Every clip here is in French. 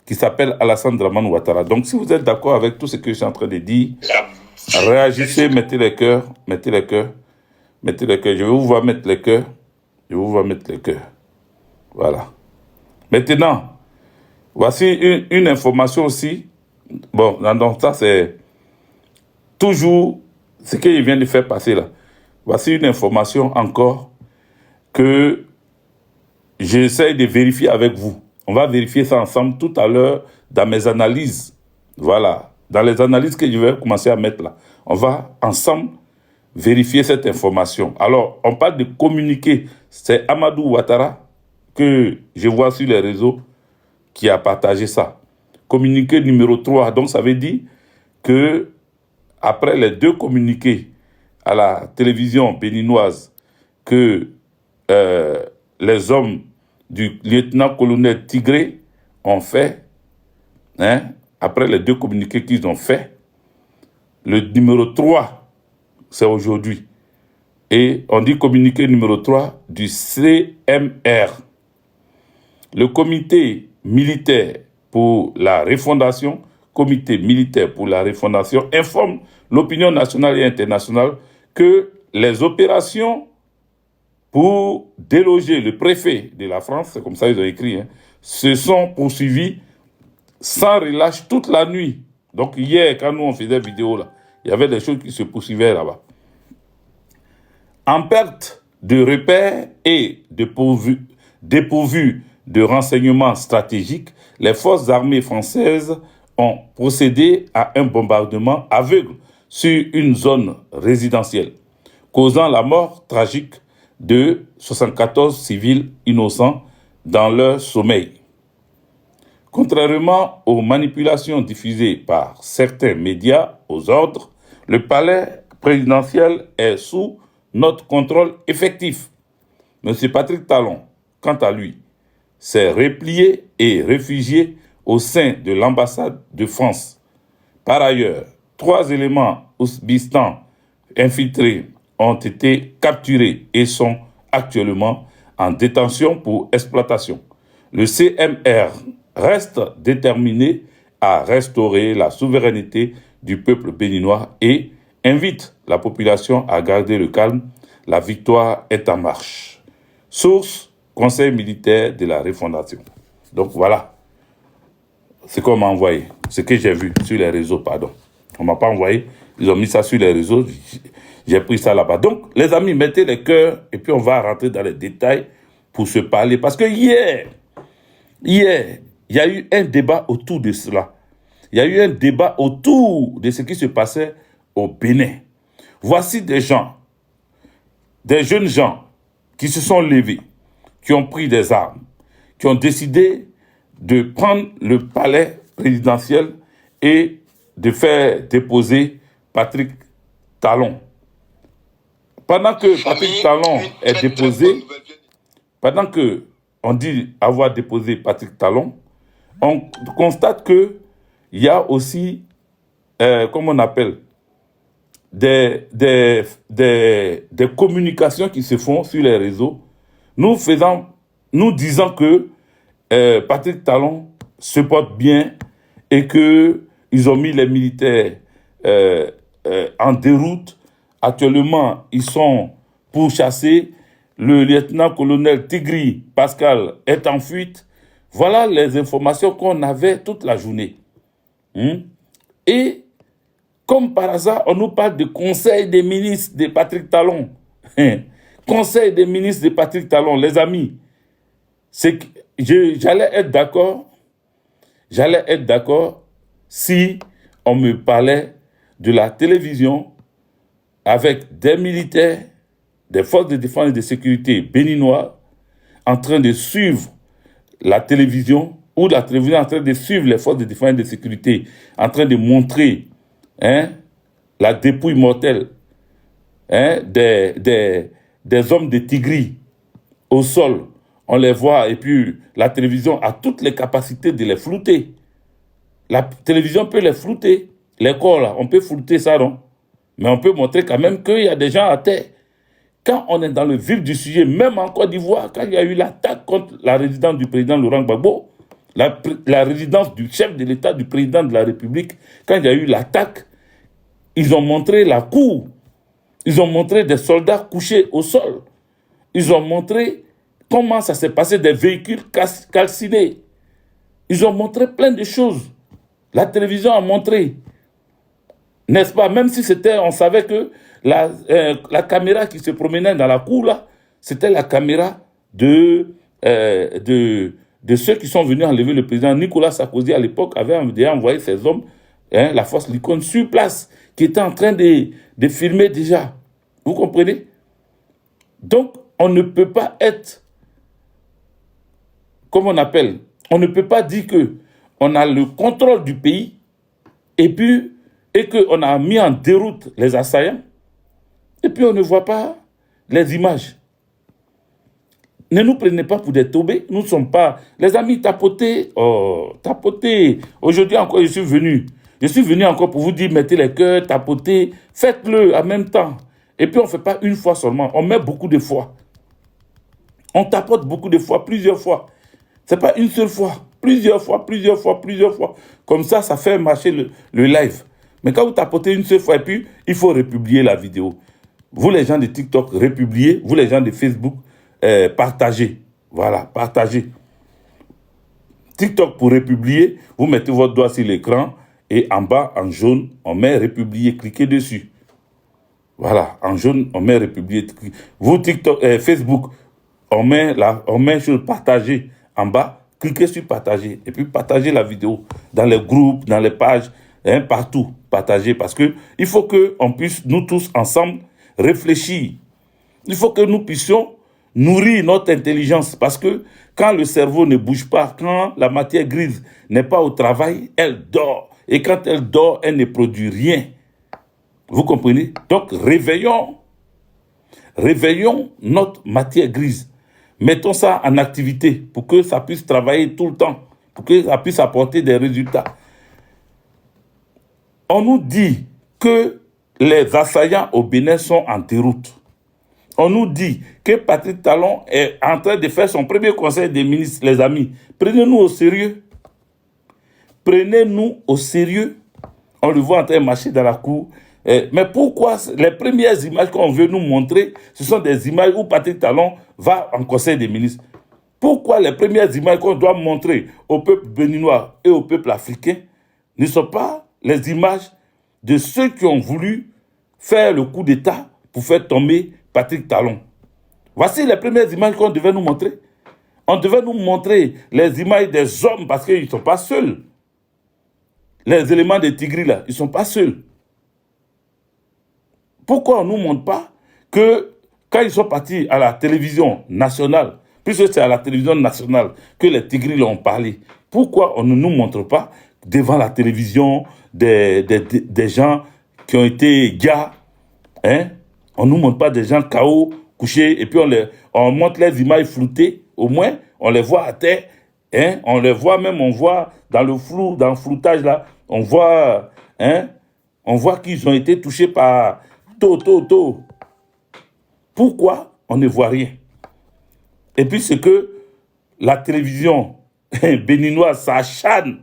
qui s'appelle Alassane Dramane Ouattara. Donc, si vous êtes d'accord avec tout ce que je suis en train de dire, réagissez, mettez les cœurs, mettez les cœurs, mettez les cœurs. Je vais vous voir mettre les cœurs. Je vais vous voir mettre les cœurs. Voilà. Maintenant, voici une information aussi. Bon, donc ça, c'est toujours ce qu'il vient de faire passer là. Voici une information encore que j'essaie de vérifier avec vous. On va vérifier ça ensemble tout à l'heure dans mes analyses. Voilà. Dans les analyses que je vais commencer à mettre là. On va ensemble vérifier cette information. Alors, on parle de communiquer. C'est Amadou Ouattara que je vois sur les réseaux qui a partagé ça. Communiqué numéro 3. Donc, ça veut dire que après les 2 communiqués à la télévision béninoise que les hommes du lieutenant-colonel Tigré ont fait, hein, après les 2 communiqués qu'ils ont fait, le numéro 3, c'est aujourd'hui. Et on dit communiqué numéro 3 du CMR. Le comité militaire pour la refondation, comité militaire pour la refondation, informe l'opinion nationale et internationale que les opérations pour déloger le préfet de la France, c'est comme ça ils ont écrit, hein, se sont poursuivies sans relâche toute la nuit. Donc hier, quand nous on faisait vidéo là, il y avait des choses qui se poursuivaient là-bas. En perte de repères et dépourvu de renseignements stratégiques, les forces armées françaises ont procédé à un bombardement aveugle sur une zone résidentielle, causant la mort tragique de 74 civils innocents dans leur sommeil. Contrairement aux manipulations diffusées par certains médias aux ordres, le palais présidentiel est sous notre contrôle effectif. M. Patrick Talon, quant à lui, s'est replié et réfugié au sein de l'ambassade de France. Par ailleurs, 3 éléments ouzbékistans infiltrés ont été capturés et sont actuellement en détention pour exploitation. Le CMR reste déterminé à restaurer la souveraineté du peuple béninois et invite la population à garder le calme. La victoire est en marche. Source, Conseil militaire de la refondation. Donc voilà ce qu'on m'a envoyé, ce que j'ai vu sur les réseaux, pardon. On ne m'a pas envoyé, ils ont mis ça sur les réseaux, j'ai pris ça là-bas. Donc les amis, mettez les cœurs et puis on va rentrer dans les détails pour se parler. Parce que hier, il y a eu un débat autour de cela. Il y a eu un débat autour de ce qui se passait au Bénin. Voici des gens, des jeunes gens qui se sont levés, qui ont pris des armes, qui ont décidé de prendre le palais présidentiel et de faire déposer Patrick Talon. Pendant que Patrick Talon est déposé, pendant que on dit avoir déposé Patrick Talon, on constate que il y a aussi, comment on appelle, des communications qui se font sur les réseaux, nous disant que Patrick Talon se porte bien et qu'ils ont mis les militaires en déroute. Actuellement, ils sont pourchassés. Le lieutenant-colonel Tigri Pascal est en fuite. Voilà les informations qu'on avait toute la journée. Et comme par hasard, on nous parle de conseil des ministres de Patrick Talon. Conseil des ministres de Patrick Talon, les amis. J'allais être d'accord si on me parlait de la télévision avec des militaires, des forces de défense et de sécurité béninois en train de suivre la télévision, ou la télévision en train de suivre les forces de défense et de sécurité, en train de montrer la dépouille mortelle des hommes de Tigri au sol. On les voit et puis la télévision a toutes les capacités de les flouter. La télévision peut les flouter. Les corps là, on peut flouter ça, non? Mais on peut montrer quand même qu'il y a des gens à terre. Quand on est dans le vif du sujet, même en Côte d'Ivoire, quand il y a eu l'attaque contre la résidence du président Laurent Gbagbo, la résidence du chef de l'État, du président de la République, quand il y a eu l'attaque, ils ont montré la cour. Ils ont montré des soldats couchés au sol. Ils ont montré comment ça s'est passé, des véhicules calcinés. Ils ont montré plein de choses. La télévision a montré. N'est-ce pas? Même si c'était, on savait que la caméra qui se promenait dans la cour, là, c'était la caméra de ceux qui sont venus enlever le président. Nicolas Sarkozy, à l'époque, avait déjà envoyé ses hommes, la force Lycone, sur place, qui était en train de filmer déjà. Vous comprenez? Donc, on ne peut pas être, comme on appelle, on ne peut pas dire qu'on a le contrôle du pays et qu'on a mis en déroute les assaillants et puis on ne voit pas les images. Ne nous prenez pas pour des taubés, nous ne sommes pas... Les amis, tapotez. Aujourd'hui encore, je suis venu encore pour vous dire, mettez les cœurs, tapotez, faites-le en même temps. Et puis on ne fait pas une fois seulement, on met beaucoup de fois. On tapote beaucoup de fois, plusieurs fois. Ce n'est pas une seule fois, plusieurs fois. Comme ça, ça fait marcher le live. Mais quand vous tapotez une seule fois, et puis il faut republier la vidéo. Vous les gens de TikTok, republiez. Vous les gens de Facebook, partagez. Voilà, partagez. TikTok pour republier, vous mettez votre doigt sur l'écran et en bas, en jaune, on met republier. Cliquez dessus. Voilà, en jaune, on met republier. Vous, TikTok, Facebook, on met sur partager en bas. Cliquez sur partager et puis partagez la vidéo dans les groupes, dans les pages, partout. Partagez parce que il faut qu'on puisse, nous tous ensemble, réfléchir. Il faut que nous puissions nourrir notre intelligence parce que quand le cerveau ne bouge pas, quand la matière grise n'est pas au travail, elle dort. Et quand elle dort, elle ne produit rien. Vous comprenez? Donc, réveillons notre matière grise. Mettons ça en activité pour que ça puisse travailler tout le temps, pour que ça puisse apporter des résultats. On nous dit que les assaillants au Bénin sont en déroute. On nous dit que Patrick Talon est en train de faire son premier conseil des ministres, les amis. Prenez-nous au sérieux. Prenez-nous au sérieux. On le voit en train de marcher dans la cour. Mais pourquoi les premières images qu'on veut nous montrer, ce sont des images où Patrick Talon va en conseil des ministres? Pourquoi les premières images qu'on doit montrer au peuple béninois et au peuple africain ne sont pas les images de ceux qui ont voulu faire le coup d'État pour faire tomber Patrick Talon? Voici les premières images qu'on devait nous montrer. On devait nous montrer les images des hommes parce qu'ils ne sont pas seuls. Les éléments de Tigri, là, ils ne sont pas seuls. Pourquoi on ne nous montre pas que quand ils sont partis à la télévision nationale, puisque c'est à la télévision nationale que les Tigris ont parlé, pourquoi on ne nous montre pas devant la télévision des gens qui ont été gars, on ne nous montre pas des gens KO, couchés, et puis on montre les images floutées, au moins on les voit à terre, on les voit même, on voit dans le flou, dans le floutage là, on voit qu'ils ont été touchés par tôt. Pourquoi on ne voit rien? Et puis c'est que la télévision béninoise s'acharne,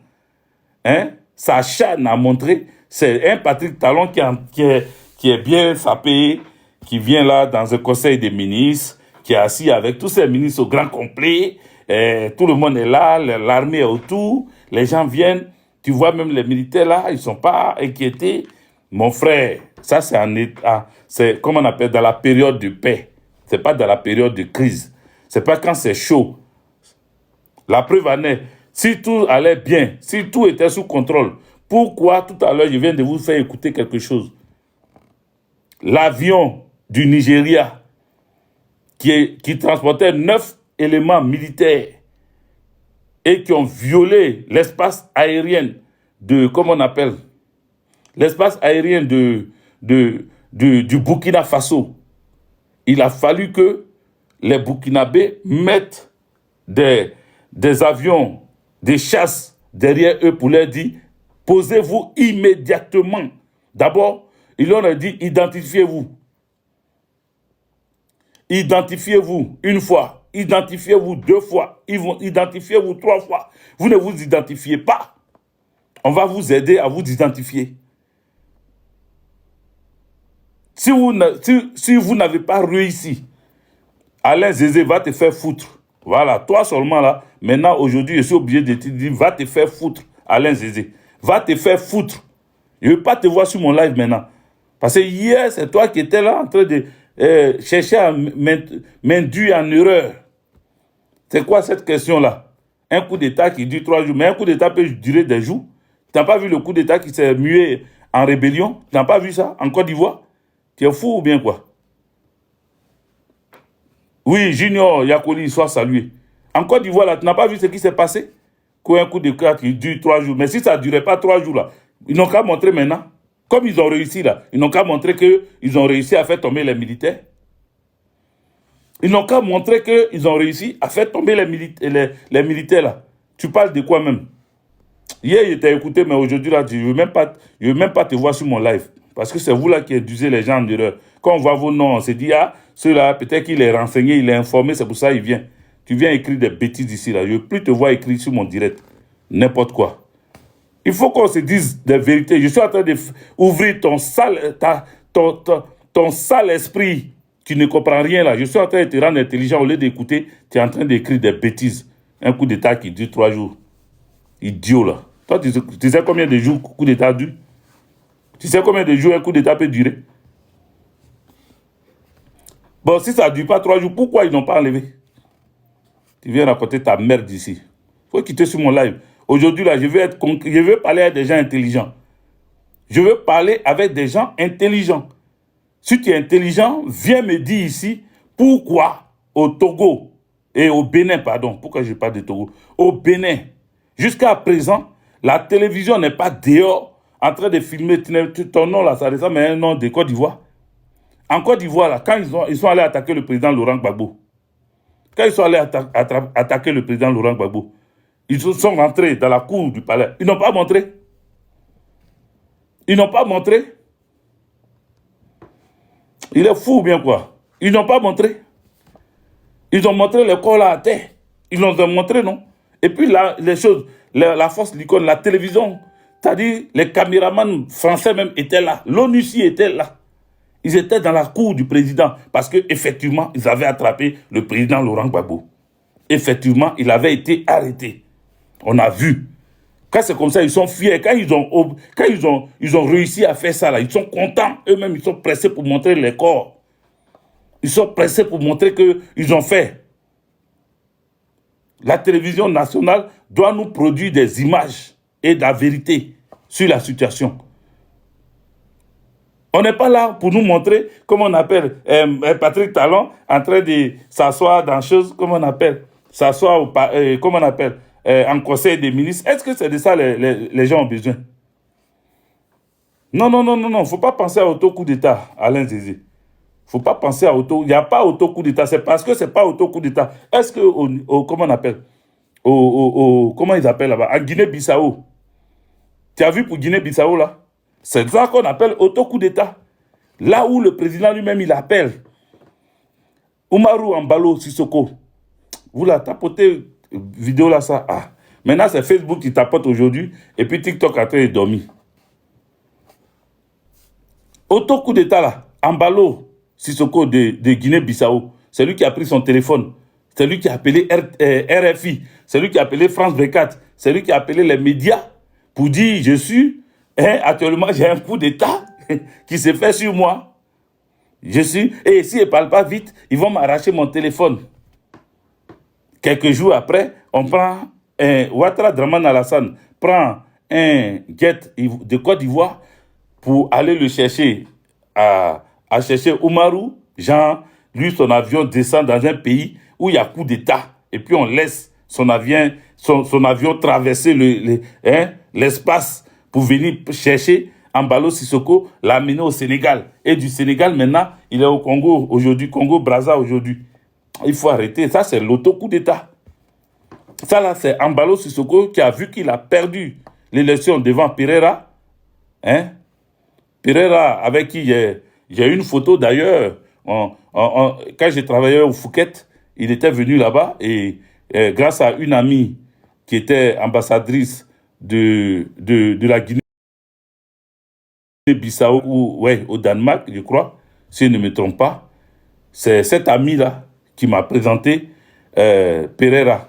s'acharne à montrer, c'est un Patrick Talon qui est bien sapé, qui vient là dans un conseil des ministres, qui est assis avec tous ces ministres au grand complet, tout le monde est là, l'armée est autour, les gens viennent, tu vois même les militaires là, ils ne sont pas inquiétés. Mon frère, ça c'est un état, c'est comme on appelle dans la période de paix, c'est pas dans la période de crise, c'est pas quand c'est chaud. La preuve en est, si tout allait bien, si tout était sous contrôle, pourquoi tout à l'heure je viens de vous faire écouter quelque chose? L'avion du Nigeria qui transportait 9 éléments militaires et qui ont violé l'espace aérien de, comment on appelle, l'espace aérien du Burkina Faso. Il a fallu que les Burkinabés mettent des avions, des chasses derrière eux pour leur dire « Posez-vous immédiatement ». D'abord, ils leur ont dit « Identifiez-vous ». Identifiez-vous une fois. identifiez-vous 2 fois. Ils vont identifier vous 3 fois. Vous ne vous identifiez pas. On va vous aider à vous identifier. Si vous n'avez pas réussi, Alain Zézé va te faire foutre. Voilà, toi seulement là. Maintenant, aujourd'hui, je suis obligé de te dire, va te faire foutre, Alain Zézé. Va te faire foutre. Je ne veux pas te voir sur mon live maintenant. Parce que hier, c'est toi qui étais là en train de chercher à m'induire en erreur. C'est quoi cette question-là? Un coup d'État qui dure 3 jours. Mais un coup d'État peut durer des jours. Tu n'as pas vu le coup d'État qui s'est mué en rébellion? Tu n'as pas vu ça en Côte d'Ivoire? Tu es fou ou bien quoi? Oui, Junior Yakoli, soit salué. En Côte d'Ivoire, là, tu n'as pas vu ce qui s'est passé? Qu'un coup d'État qui dure 3 jours. Mais si ça ne durait pas 3 jours, là, ils n'ont qu'à montrer maintenant. Comme ils ont réussi, là, ils n'ont qu'à montrer qu'ils ont réussi à faire tomber les militaires. Ils n'ont qu'à montrer qu'ils ont réussi à faire tomber les militaires, là. Tu parles de quoi même? Hier, je t'ai écouté, mais aujourd'hui, là, je ne veux même pas te voir sur mon live. Parce que c'est vous, là, qui induisez les gens en erreur. Quand on voit vos noms, on se dit, ah, ceux-là, peut-être qu'il est renseigné, il est informé, c'est pour ça qu'il vient. Tu viens écrire des bêtises ici, là. Je ne veux plus te voir écrire sur mon direct. N'importe quoi. Il faut qu'on se dise des vérités. Je suis en train d'ouvrir ton sale esprit qui ne comprend rien là. Je suis en train de te rendre intelligent au lieu d'écouter. Tu es en train d'écrire des bêtises. Un coup d'État qui dure 3 jours. Idiot là. Toi, tu sais combien de jours un coup d'État dure? Tu sais combien de jours un coup d'État peut durer? Bon, si ça ne dure pas 3 jours, pourquoi ils n'ont pas enlevé? Tu viens raconter ta merde ici. Il faut quitter sur mon live. Aujourd'hui, là, je vais parler avec des gens intelligents. Je veux parler avec des gens intelligents. Si tu es intelligent, viens me dire ici pourquoi au Togo et au Bénin, pardon, pourquoi je parle de Togo, au Bénin, jusqu'à présent, la télévision n'est pas dehors en train de filmer ton nom là, ça ressemble à un nom de Côte d'Ivoire. En Côte d'Ivoire, là, quand ils sont allés attaquer le président Laurent Gbagbo, quand ils sont allés attaquer le président Laurent Gbagbo, ils sont rentrés dans la cour du palais. Ils n'ont pas montré. Ils n'ont pas montré. Il est fou ou bien quoi? Ils n'ont pas montré. Ils ont montré les corps là à terre. Ils nous ont montré, non? Et puis là, les choses, la force l'icône, la télévision, c'est-à-dire les caméramans français même étaient là. L'ONU était là. Ils étaient dans la cour du président parce qu'effectivement, ils avaient attrapé le président Laurent Gbagbo. Effectivement, il avait été arrêté. On a vu. Quand c'est comme ça, ils sont fiers. Quand ils ont réussi à faire ça, là, ils sont contents. Eux-mêmes, ils sont pressés pour montrer les corps. Ils sont pressés pour montrer qu'ils ont fait. La télévision nationale doit nous produire des images et de la vérité sur la situation. On n'est pas là pour nous montrer, comment on appelle, Patrick Talon en train de s'asseoir dans choses, comment on appelle, s'asseoir, comment on appelle, en conseil des ministres. Est-ce que c'est de ça les gens ont besoin? Non, non, non, non, non. Il ne faut pas penser à auto-coup d'État, Alain Zézé. Il ne faut pas penser à auto. Il n'y a pas auto-coup d'État. C'est parce que ce n'est pas auto-coup d'État. Est-ce que, comment on appelle, comment ils appellent là-bas, en Guinée-Bissau. Tu as vu pour Guinée-Bissau là? C'est ça qu'on appelle auto-coup d'État. Là où le président lui-même, il appelle Umaru Embalo Sissoko. Vous la tapotez vidéo là, ça. Ah. Maintenant, c'est Facebook qui tapote aujourd'hui. Et puis TikTok a été dormi. Auto-coup d'État là. Embalo Sissoko de Guinée-Bissau. C'est lui qui a pris son téléphone. C'est lui qui a appelé RFI. C'est lui qui a appelé France 24. C'est lui qui a appelé les médias pour dire je suis... actuellement, j'ai un coup d'État qui s'est fait sur moi. Et s'ils ne parlent pas vite, ils vont m'arracher mon téléphone. Quelques jours après, on prend Ouattara Draman Alassane prend un jet de Côte d'Ivoire pour aller le chercher à chercher Oumarou. Jean, lui, son avion descend dans un pays où il y a coup d'État. Et puis on laisse son avion traverser l'espace pour venir chercher Embalo Sissoko, l'amener au Sénégal. Et du Sénégal, maintenant, il est au Congo aujourd'hui, Congo-Brazza aujourd'hui. Il faut arrêter. Ça, c'est l'auto-coup d'État. Ça, là, c'est Embalo Sissoko qui a vu qu'il a perdu l'élection devant Pereira. Pereira, avec qui j'ai une photo d'ailleurs. Quand j'ai travaillé au Fouquet, il était venu là-bas et grâce à une amie qui était ambassadrice de la Guinée-Bissau ou ouais, au Danemark, je crois, si je ne me trompe pas, c'est cette amie-là qui m'a présenté Pereira.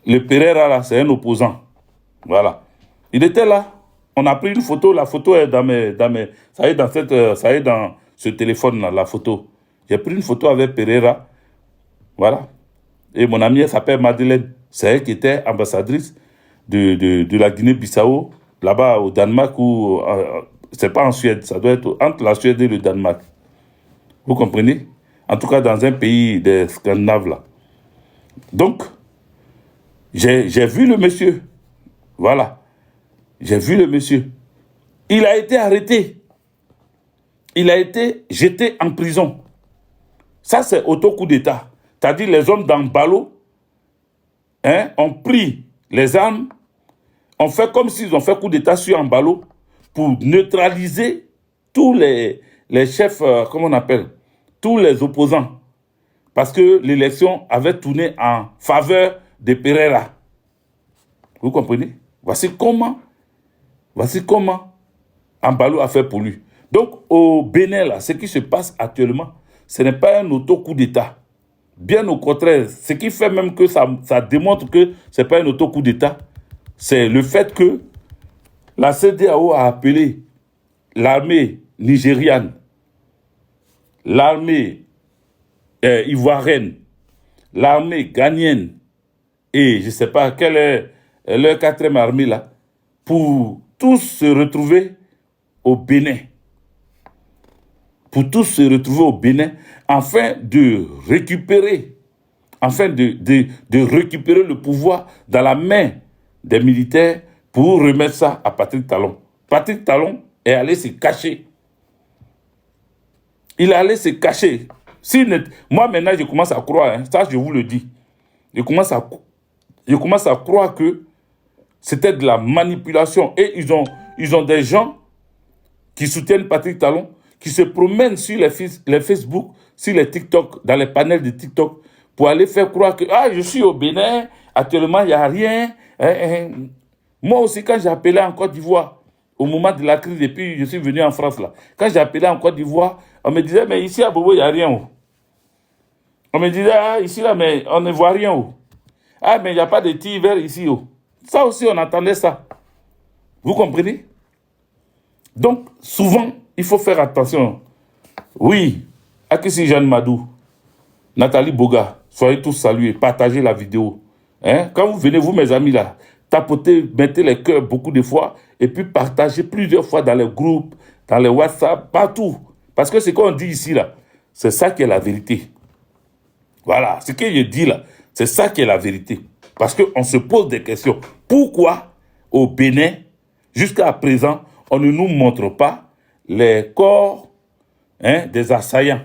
Le Pereira, là, c'est un opposant. Voilà. Il était là. On a pris une photo. La photo est ça y est ça y est dans ce téléphone-là, la photo. J'ai pris une photo avec Pereira. Voilà. Et mon amie, elle s'appelle Madeleine. C'est elle qui était ambassadrice de la Guinée-Bissau, là-bas au Danemark, ou c'est pas en Suède, ça doit être entre la Suède et le Danemark. Vous comprenez? En tout cas, dans un pays des Scandinaves, là. Donc, j'ai vu le monsieur. Voilà. J'ai vu le monsieur. Il a été arrêté. Il a été jeté en prison. Ça, c'est auto-coup d'État. C'est-à-dire les hommes d'Ambalo ont pris les armes, ont fait comme s'ils ont fait coup d'État sur Ambalo pour neutraliser tous les chefs, comment on appelle, tous les opposants. Parce que l'élection avait tourné en faveur de Pereira. Vous comprenez? Voici comment Ambalo a fait pour lui. Donc, au Bénin, là, ce qui se passe actuellement, ce n'est pas un auto-coup d'État. Bien au contraire, ce qui fait même que ça démontre que ce n'est pas un auto-coup d'État, c'est le fait que la CEDEAO a appelé l'armée nigériane, l'armée ivoirienne, l'armée ghanéenne, et je ne sais pas quelle est leur quatrième armée là, pour tous se retrouver au Bénin. Pour tous se retrouver au Bénin, afin de récupérer, récupérer le pouvoir dans la main des militaires pour remettre ça à Patrick Talon. Patrick Talon est allé se cacher. Il est allé se cacher. Moi, maintenant, je commence à croire, hein, ça je vous le dis, je commence à croire que c'était de la manipulation. Et ils ont des gens qui soutiennent Patrick Talon, qui se promènent sur les Facebook, sur les TikTok, dans les panels de TikTok, pour aller faire croire que je suis au Bénin, actuellement il n'y a rien. Moi aussi, quand j'ai appelé en Côte d'Ivoire, au moment de la crise, et puis je suis venu en France là, quand j'ai appelé en Côte d'Ivoire, on me disait, mais ici à Bobo, il n'y a rien. Oh. On me disait, ici là, mais on ne voit rien. Oh. Mais il n'y a pas de thé vert ici. Oh. Ça aussi, on entendait ça. Vous comprenez? Donc, souvent, il faut faire attention. Oui, Akissi Jeanne Madou, Nathalie Boga, soyez tous salués, partagez la vidéo. Hein? Quand vous venez, vous mes amis là, tapotez, mettez les cœurs beaucoup de fois, et puis partagez plusieurs fois dans les groupes, dans les WhatsApp, partout. Parce que ce qu'on dit ici là, c'est ça qui est la vérité. Voilà, ce que je dis là, c'est ça qui est la vérité. Parce qu'on se pose des questions. Pourquoi au Bénin, jusqu'à présent, on ne nous montre pas les corps des assaillants?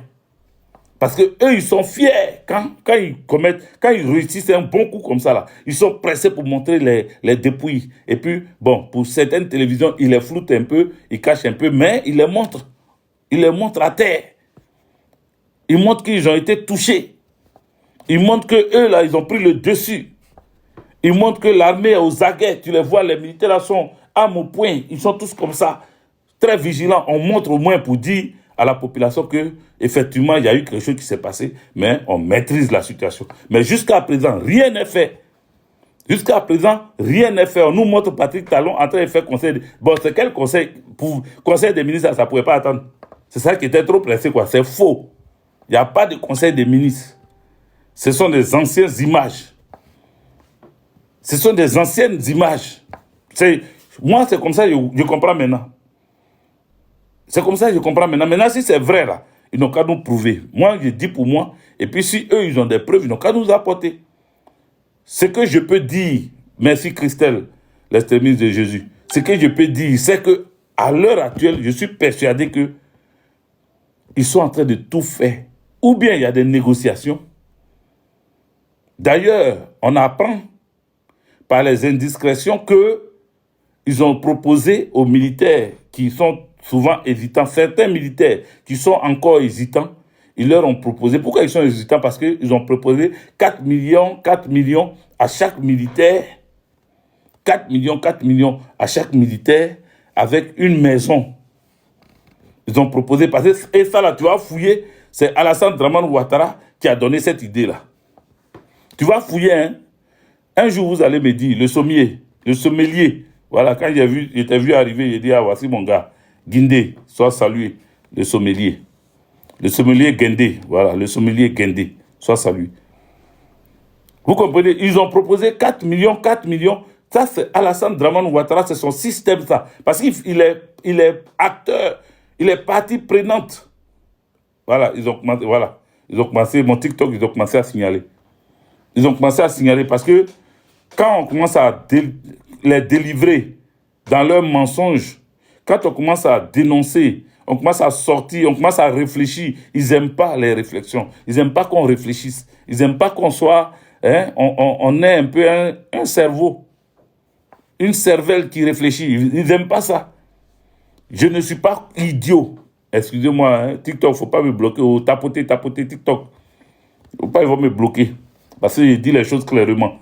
Parce que eux, ils sont fiers quand ils réussissent un bon coup comme ça là. Ils sont pressés pour montrer les dépouilles. Et puis, bon, pour certaines télévisions, ils les floutent un peu, ils cachent un peu, mais ils les montrent. Ils les montrent à terre. Ils montrent qu'ils ont été touchés. Ils montrent que eux là, ils ont pris le dessus. Ils montrent que l'armée est aux aguets. Tu les vois, les militaires là sont armes au poing. Ils sont tous comme ça, très vigilants. On montre au moins pour dire à la population que effectivement il y a eu quelque chose qui s'est passé, mais on maîtrise la situation. Mais jusqu'à présent, rien n'est fait. Jusqu'à présent, rien n'est fait. On nous montre Patrick Talon en train de faire conseil. Bon, c'est quel conseil? Pour conseil des ministres, ça ne pouvait pas attendre. C'est ça qui était trop pressé, quoi. C'est faux. Il n'y a pas de conseil des ministres. Ce sont des anciennes images. Ce sont des anciennes images. Moi, c'est comme ça que je comprends maintenant. C'est comme ça que je comprends maintenant. Maintenant, si c'est vrai, là, ils n'ont qu'à nous prouver. Moi, je dis pour moi. Et puis, si eux, ils ont des preuves, ils n'ont qu'à nous apporter. Ce que je peux dire, merci Christelle, l'extrémiste de Jésus, ce que je peux dire, c'est que à l'heure actuelle, je suis persuadé que ils sont en train de tout faire. Ou bien il y a des négociations. D'ailleurs, on apprend par les indiscrétions qu'ils ont proposé aux militaires qui sont souvent hésitants, certains militaires qui sont encore hésitants, ils leur ont proposé, pourquoi ils sont hésitants? Parce qu'ils ont proposé 4 millions à chaque militaire, 4 millions à chaque militaire avec une maison. Ils ont proposé, parce que, et ça là, tu vas fouiller, c'est Alassane Dramane Ouattara qui a donné cette idée-là. Tu vas fouiller, hein. Un jour, vous allez me dire, le sommelier, voilà, quand il t'a vu arriver, il dit, ah, voici mon gars, Guindé, sois salué, le sommelier. Le sommelier Guindé, voilà, le sommelier Guindé, sois salué. Vous comprenez? Ils ont proposé 4 millions. Ça, c'est Alassane Dramane Ouattara, c'est son système, ça. Parce qu'il est acteur, il est partie prenante. Voilà, ils ont commencé, mon TikTok, ils ont commencé à signaler. Ils ont commencé à signaler parce que quand on commence à les délivrer dans leurs mensonges, quand on commence à dénoncer, on commence à sortir, on commence à réfléchir, ils n'aiment pas les réflexions. Ils n'aiment pas qu'on réfléchisse. Ils n'aiment pas qu'on soit, hein, on ait un peu un cerveau, une cervelle qui réfléchit. Ils n'aiment pas ça. Je ne suis pas idiot. Excusez-moi, hein, TikTok, il ne faut pas me bloquer. Ou tapoter TikTok. Il ne faut pas, ils vont me bloquer. Parce que je dis les choses clairement.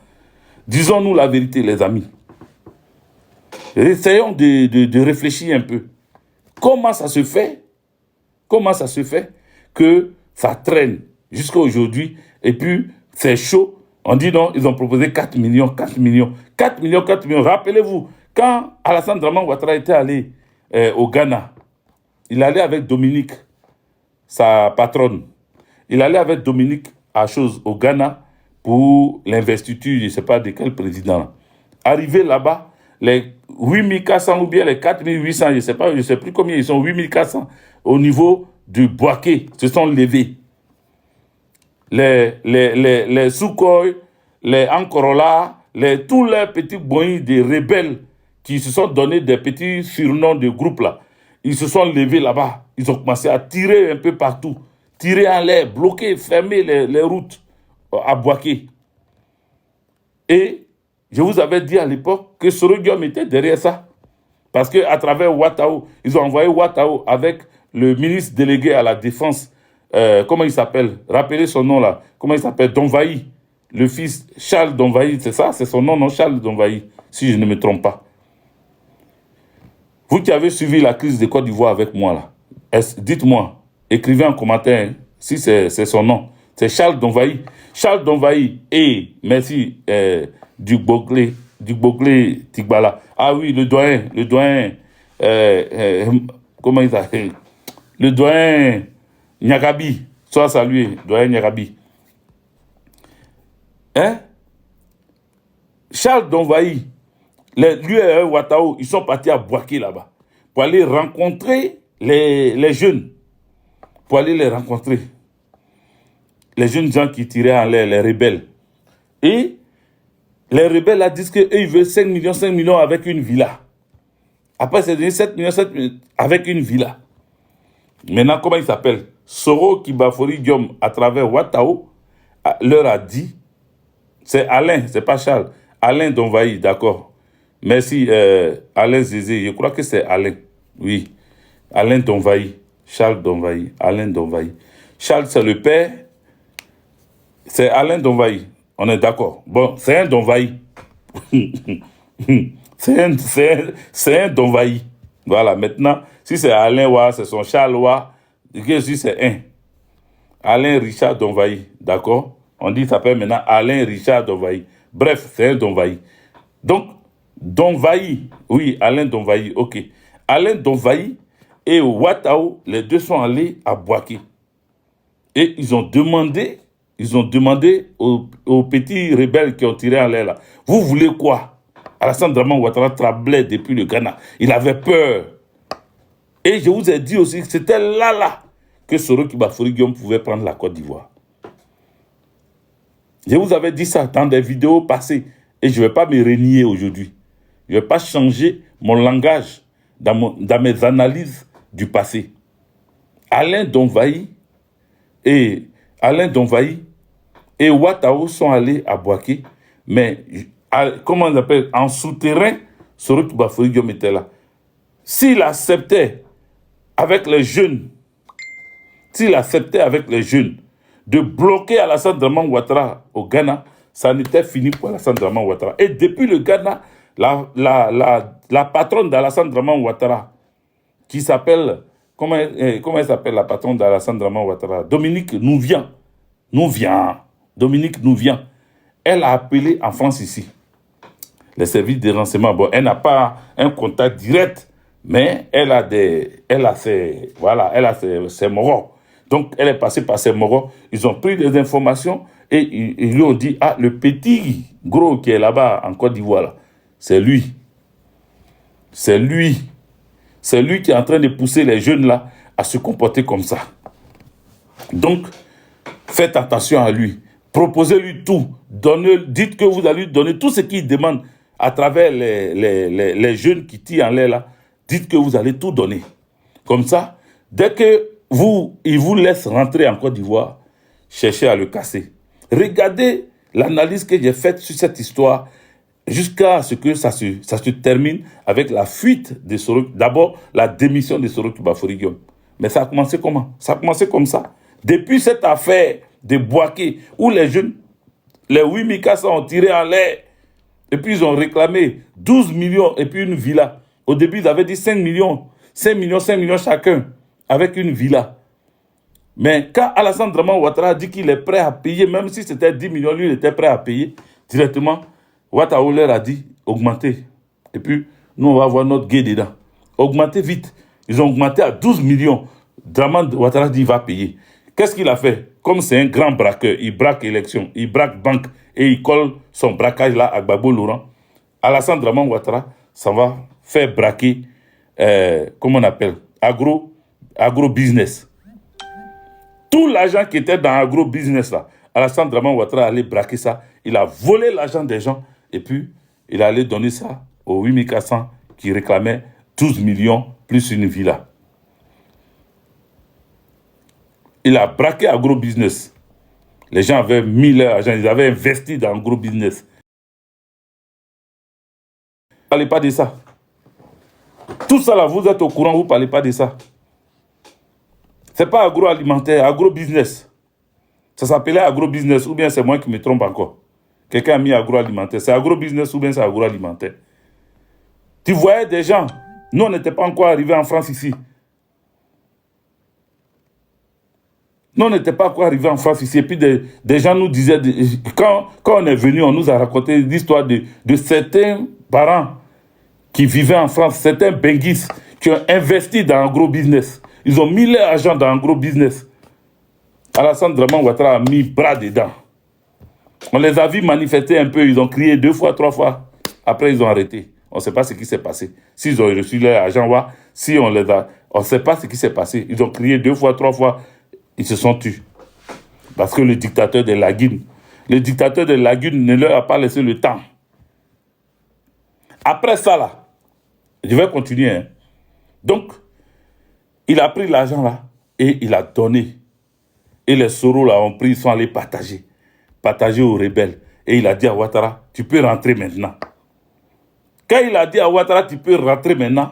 Disons-nous la vérité, les amis. Essayons de réfléchir un peu. Comment ça se fait que ça traîne jusqu'à aujourd'hui et puis c'est chaud. On dit non, ils ont proposé 4 millions. Rappelez-vous, quand Alassane Dramane Ouattara était allé au Ghana, il allait avec Dominique, sa patronne. Il allait avec Dominique au Ghana pour l'investiture, je ne sais pas de quel président. Arrivé là-bas, les 8400 ou bien les 4800, je ne sais plus combien ils sont, 8400, au niveau du Boaké, se sont levés. Les Sukhoi, les Ankorola, tous les petits boyins des rebelles qui se sont donné des petits surnoms de groupe là, ils se sont levés là-bas. Ils ont commencé à tirer un peu partout, tirer en l'air, bloquer, fermer les routes à Boaké. Et je vous avais dit à l'époque que Soro Guillaume était derrière ça. Parce qu'à travers Ouattao, ils ont envoyé Ouattao avec le ministre délégué à la défense. Comment il s'appelle? Rappelez son nom là. Comment il s'appelle? Donvaï. Le fils Charles Donvaï, c'est ça? C'est son nom, non? Charles Donvaï, si je ne me trompe pas. Vous qui avez suivi la crise de Côte d'Ivoire avec moi là, dites-moi, écrivez en commentaire hein, si c'est son nom. C'est Charles Donvaï. Charles Donvaï et, merci, Dugboglé Tigbala. Ah oui, le doyen, comment il s'appelle? Le doyen Nyagabi, soit salué, doyen Nyagabi. Hein? Charles Donvaï, lui et Ouattao, ils sont partis à Boaké là-bas pour aller rencontrer les jeunes. Pour aller les rencontrer. Les jeunes gens qui tiraient en l'air, les rebelles. Et les rebelles là disent qu'eux, ils veulent 5 millions avec une villa. Après, c'est devenu 7 millions avec une villa. Maintenant, comment il s'appelle? Soro Kibafori Diom, à travers Ouattao, leur a dit, c'est Alain, c'est pas Charles, Alain Donvaï, d'accord. Merci, Alain Zézé, je crois que c'est Alain, oui. Alain Donvaï, Charles Donvaï, Alain Donvaï. Charles, c'est le père, c'est Alain Donvaï, on est d'accord. Bon, c'est un Donvaï. c'est un Donvaï. Voilà, maintenant, si c'est Alain Ouah, c'est son Charles Ouah, si c'est un. Alain Richard Donvaï, d'accord? On dit, ça s'appelle maintenant Alain Richard Donvaï. Bref, c'est un Donvaï. Donc, Donvaï, oui, Alain Donvaï, ok. Alain Donvaï et Ouattao, les deux sont allés à Boaké. Et ils ont demandé aux petits rebelles qui ont tiré en l'air là, vous voulez quoi? Alassane Dramane Ouattara tremblait depuis le Ghana. Il avait peur. Et je vous ai dit aussi que c'était là que Soro Kibafori Guillaume pouvait prendre la Côte d'Ivoire. Je vous avais dit ça dans des vidéos passées. Et je ne vais pas me renier aujourd'hui. Je ne vais pas changer mon langage dans mes analyses du passé. Alain Donvaï et Ouattao sont allés à Boaké, mais comment on appelle, en souterrain, Soro Kibafori Guillaume était là. S'il acceptait avec les jeunes s'il acceptait avec les jeunes de bloquer Alassane Draman Ouattara au Ghana, ça n'était fini pour Alassane Draman Ouattara. Et depuis le Ghana, la patronne d'Alassane Draman Ouattara, qui s'appelle, comment elle s'appelle la patronne d'Alassane Draman Ouattara? Dominique Nouvian. Dominique Nouvian. Elle a appelé en France ici les services de renseignement. Bon, elle n'a pas un contact direct, mais elle a ses moraux. Donc, elle est passée par ses moraux. Ils ont pris des informations et ils lui ont dit, ah, le petit gros qui est là-bas en Côte d'Ivoire, c'est lui. C'est lui. C'est lui qui est en train de pousser les jeunes là à se comporter comme ça. Donc, faites attention à lui. Proposez-lui tout. Dites que vous allez lui donner tout ce qu'il demande à travers les jeunes qui tirent en l'air là. Dites que vous allez tout donner. Comme ça, dès que il vous laisse rentrer en Côte d'Ivoire, cherchez à le casser. Regardez l'analyse que j'ai faite sur cette histoire jusqu'à ce que ça se termine avec la fuite de Soro. D'abord, la démission de Soro Kibafori Guillaume. Mais ça a commencé comment? Ça a commencé comme ça. Depuis cette affaire de Boaké, où les jeunes, les 8 Mikasa ont tiré en l'air, et puis ils ont réclamé 12 millions et puis une villa. Au début, ils avaient dit 5 millions chacun, avec une villa. Mais quand Alassane Draman Ouattara a dit qu'il est prêt à payer, même si c'était 10 millions, lui, il était prêt à payer directement, Ouattara leur a dit, augmentez. Et puis, nous, on va avoir notre guet dedans. Augmentez vite. Ils ont augmenté à 12 millions. Draman Ouattara dit, il va payer. Qu'est-ce qu'il a fait? Comme c'est un grand braqueur, il braque élection, il braque banque, et il colle son braquage là à Gbagbo Laurent. Alassane Draman Ouattara, ça va faire braquer, comment on appelle, agro-business. Tout l'argent qui était dans agro-business là, Alassane Draman Ouattara allait braquer ça. Il a volé l'argent des gens et puis il allait donner ça aux 8400 qui réclamaient 12 millions plus une villa. Il a braqué agro-business. Les gens avaient mis leur argent, ils avaient investi dans agro-business. Vous ne parlez pas de ça. Tout ça là, vous êtes au courant, vous ne parlez pas de ça. Ce n'est pas agroalimentaire, agro-business. Ça s'appelait agro-business, ou bien c'est moi qui me trompe encore. Quelqu'un a mis agroalimentaire. C'est agro-business ou bien c'est agroalimentaire. Tu voyais des gens, nous on n'était pas encore arrivés en France ici. Nous on n'était pas encore arrivés en France ici. Et puis des gens nous disaient, quand on est venu, on nous a raconté l'histoire de certains parents qui vivaient en France, certains benguis qui ont investi dans agro-business. Ils ont mis leur argent dans agro-business. Alassane Draman Ouattara a mis bras dedans. On les a vus manifester un peu, ils ont crié 2 fois, 3 fois. Après, ils ont arrêté. On ne sait pas ce qui s'est passé. S'ils ont reçu leur argent, si on les a... On ne sait pas ce qui s'est passé. Ils ont crié 2 fois, 3 fois. Ils se sont tus. Parce que le dictateur de Laguine ne leur a pas laissé le temps. Après ça, là, je vais continuer. Hein. Donc, il a pris l'argent là et il a donné. Et les Soros là ont pris, ils sont allés partager aux rebelles. Et il a dit à Ouattara, tu peux rentrer maintenant. Quand il a dit à Ouattara, tu peux rentrer maintenant,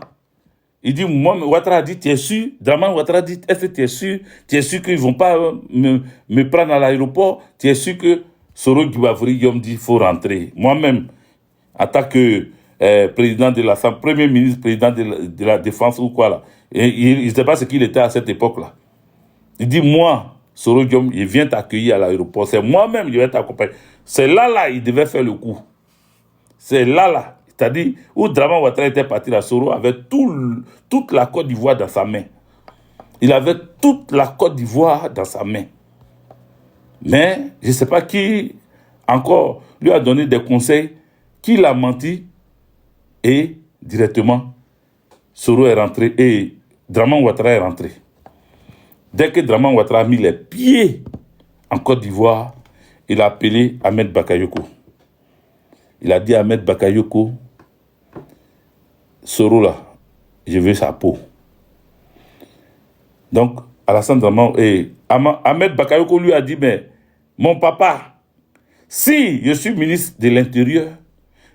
il dit, moi, Ouattara a dit, tu es sûr? Draman Ouattara a dit, est-ce que tu es sûr? Tu es sûr qu'ils ne vont pas me prendre à l'aéroport? Tu es sûr que Soro Kibafori Guillaume dit, il faut rentrer. Moi-même, en tant que président de l'Assemblée, premier ministre, président de la Défense ou quoi là, et il ne sait pas ce qu'il était à cette époque-là. Il dit, moi, Soro Guillaume, il vient t'accueillir à l'aéroport. C'est moi-même, il va t'accompagner. C'est là, il devait faire le coup. C'est là. C'est-à-dire, où Draman Ouattara était parti, la Soro avait toute la Côte d'Ivoire dans sa main. Il avait toute la Côte d'Ivoire dans sa main. Mais, je ne sais pas qui, encore, lui a donné des conseils, qui l'a menti, et directement, Soro est rentré, et Draman Ouattara est rentré. Dès que Draman Ouattara a mis les pieds en Côte d'Ivoire, il a appelé Ahmed Bakayoko. Il a dit à Ahmed Bakayoko, Soro là, je veux sa peau. Donc, Alassane Draman et Ahmed Bakayoko lui a dit, mais mon papa, si je suis ministre de l'Intérieur,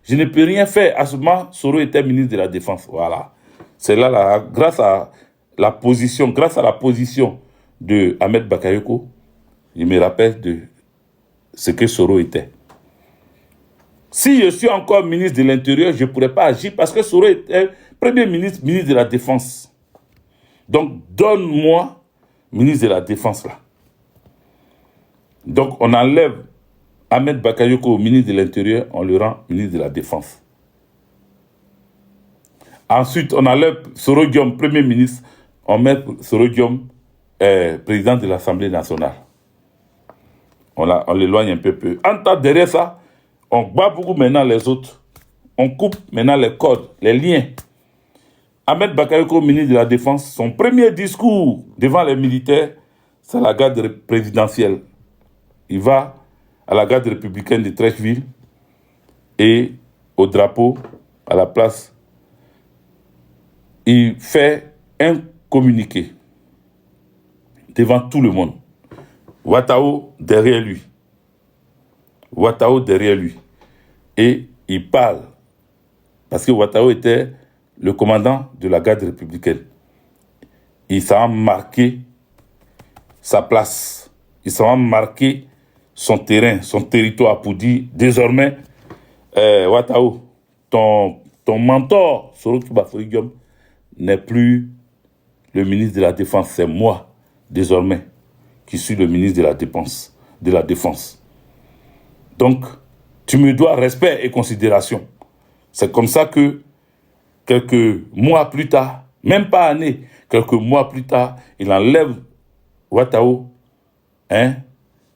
je ne peux rien faire. À ce moment, Soro était ministre de la Défense. Voilà. C'est là, grâce à la position de Ahmed Bakayoko, je me rappelle de ce que Soro était. Si je suis encore ministre de l'Intérieur, je ne pourrais pas agir parce que Soro était Premier ministre, ministre de la Défense. Donc, donne-moi ministre de la Défense là. Donc, on enlève Ahmed Bakayoko au ministre de l'Intérieur, on le rend ministre de la Défense. Ensuite, on enlève Soro Diom, Premier ministre, on met Soro Diom, président de l'Assemblée nationale. On l'éloigne un peu. En temps derrière ça, on bat beaucoup maintenant les autres. On coupe maintenant les codes, les liens. Ahmed Bakayoko, ministre de la Défense, son premier discours devant les militaires, c'est la garde présidentielle. Il va à la garde républicaine de Trècheville et au drapeau, à la place, il fait un communiqué devant tout le monde. Ouattao derrière lui. Ouattao derrière lui. Et il parle. Parce que Ouattao était le commandant de la garde républicaine. Il s'en a marqué sa place. Il s'en a marqué son terrain, son territoire pour dire désormais, Ouattao, ton mentor, Soro Kibafori Diom, n'est plus le ministre de la Défense. C'est moi, désormais, qui suis le ministre de la Défense. Donc, tu me dois respect et considération. C'est comme ça que, quelques mois plus tard, même pas années, quelques mois plus tard, il enlève Ouattao,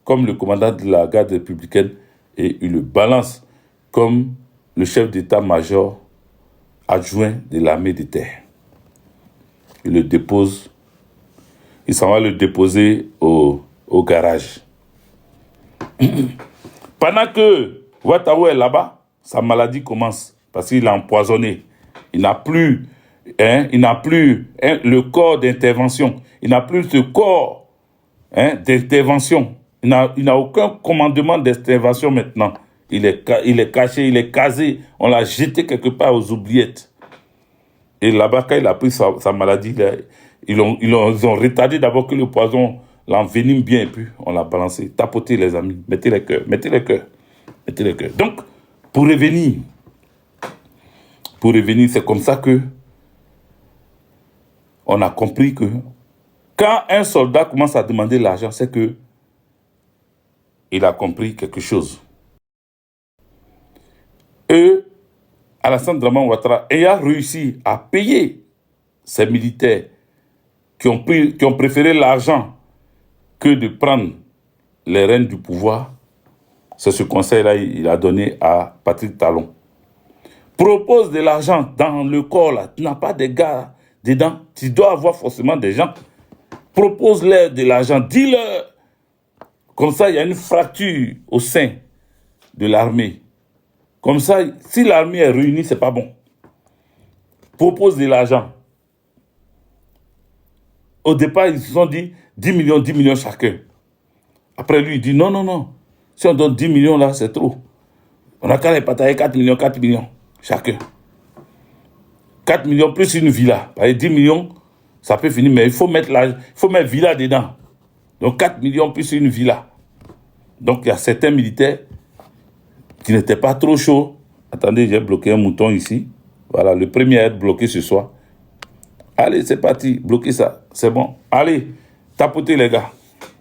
comme le commandant de la garde républicaine, et il le balance comme le chef d'état-major adjoint de l'armée de terre. Il le dépose, il s'en va le déposer au garage. Pendant que Ouattao est là-bas, sa maladie commence parce qu'il est empoisonné. Il n'a plus, le corps d'intervention. Il n'a plus ce corps d'intervention. Il n'a aucun commandement d'intervention maintenant. Il est caché, il est casé. On l'a jeté quelque part aux oubliettes. Et là-bas, quand il a pris sa maladie, ils ont retardé d'abord que le poison l'envenime bien et puis on l'a balancé. Tapotez les amis, mettez les cœurs, mettez les cœurs, mettez les cœurs. Donc, pour revenir, c'est comme ça que on a compris que quand un soldat commence à demander l'argent, c'est que il a compris quelque chose. Et Alassane Draman Ouattara ayant réussi à payer ces militaires qui ont préféré l'argent que de prendre les rênes du pouvoir, c'est ce conseil-là qu'il a donné à Patrick Talon. Propose de l'argent dans le corps, là. Tu n'as pas de gars dedans. Tu dois avoir forcément des gens. Propose-leur de l'argent. Dis-leur. Comme ça, il y a une fracture au sein de l'armée. Comme ça, si l'armée est réunie, ce n'est pas bon. Propose de l'argent. Au départ, ils se sont dit 10 millions chacun. Après, lui, il dit non. Si on donne 10 millions là, c'est trop. On a qu'à les partager 4 millions chacun. 4 millions plus une villa. Parce que 10 millions, ça peut finir, mais il faut mettre villa dedans. Donc 4 millions plus une villa. Donc il y a certains militaires qui n'étaient pas trop chauds. Attendez, j'ai bloqué un mouton ici. Voilà, le premier à être bloqué ce soir. Allez, c'est parti, bloquez ça, c'est bon. Allez, tapotez les gars.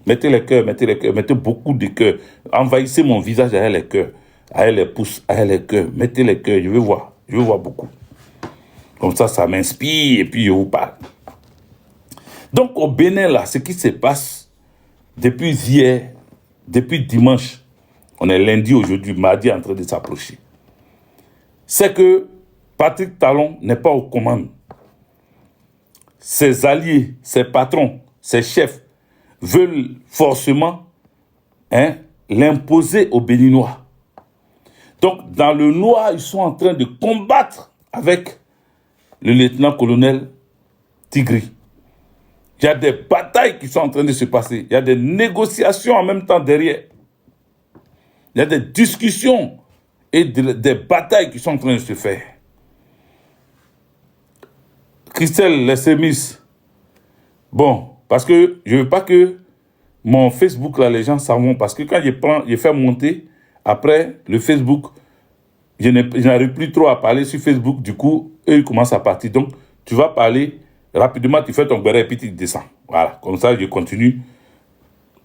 Mettez les cœurs, mettez beaucoup de cœurs. Envahissez mon visage avec les cœurs, avec les pouces, avec les cœurs. Mettez les cœurs, je veux voir beaucoup. Comme ça m'inspire et puis je vous parle. Donc au Bénin, là, ce qui se passe depuis hier, depuis dimanche, on est lundi aujourd'hui, mardi en train de s'approcher, c'est que Patrick Talon n'est pas aux commandes. Ses alliés, ses patrons, ses chefs veulent forcément l'imposer aux Béninois. Donc, dans le noir, ils sont en train de combattre avec le lieutenant-colonel Tigri. Il y a des batailles qui sont en train de se passer. Il y a des négociations en même temps derrière. Il y a des discussions et des batailles qui sont en train de se faire. Christelle Lessemis, bon, Parce que je ne veux pas que mon Facebook, là, les gens s'en vont. Parce que quand je fais monter, après, le Facebook, je n'arrive plus trop à parler sur Facebook. Du coup, eux, ils commencent à partir. Donc, tu vas parler rapidement, tu fais ton béret et puis tu descends. Voilà, comme ça, je continue.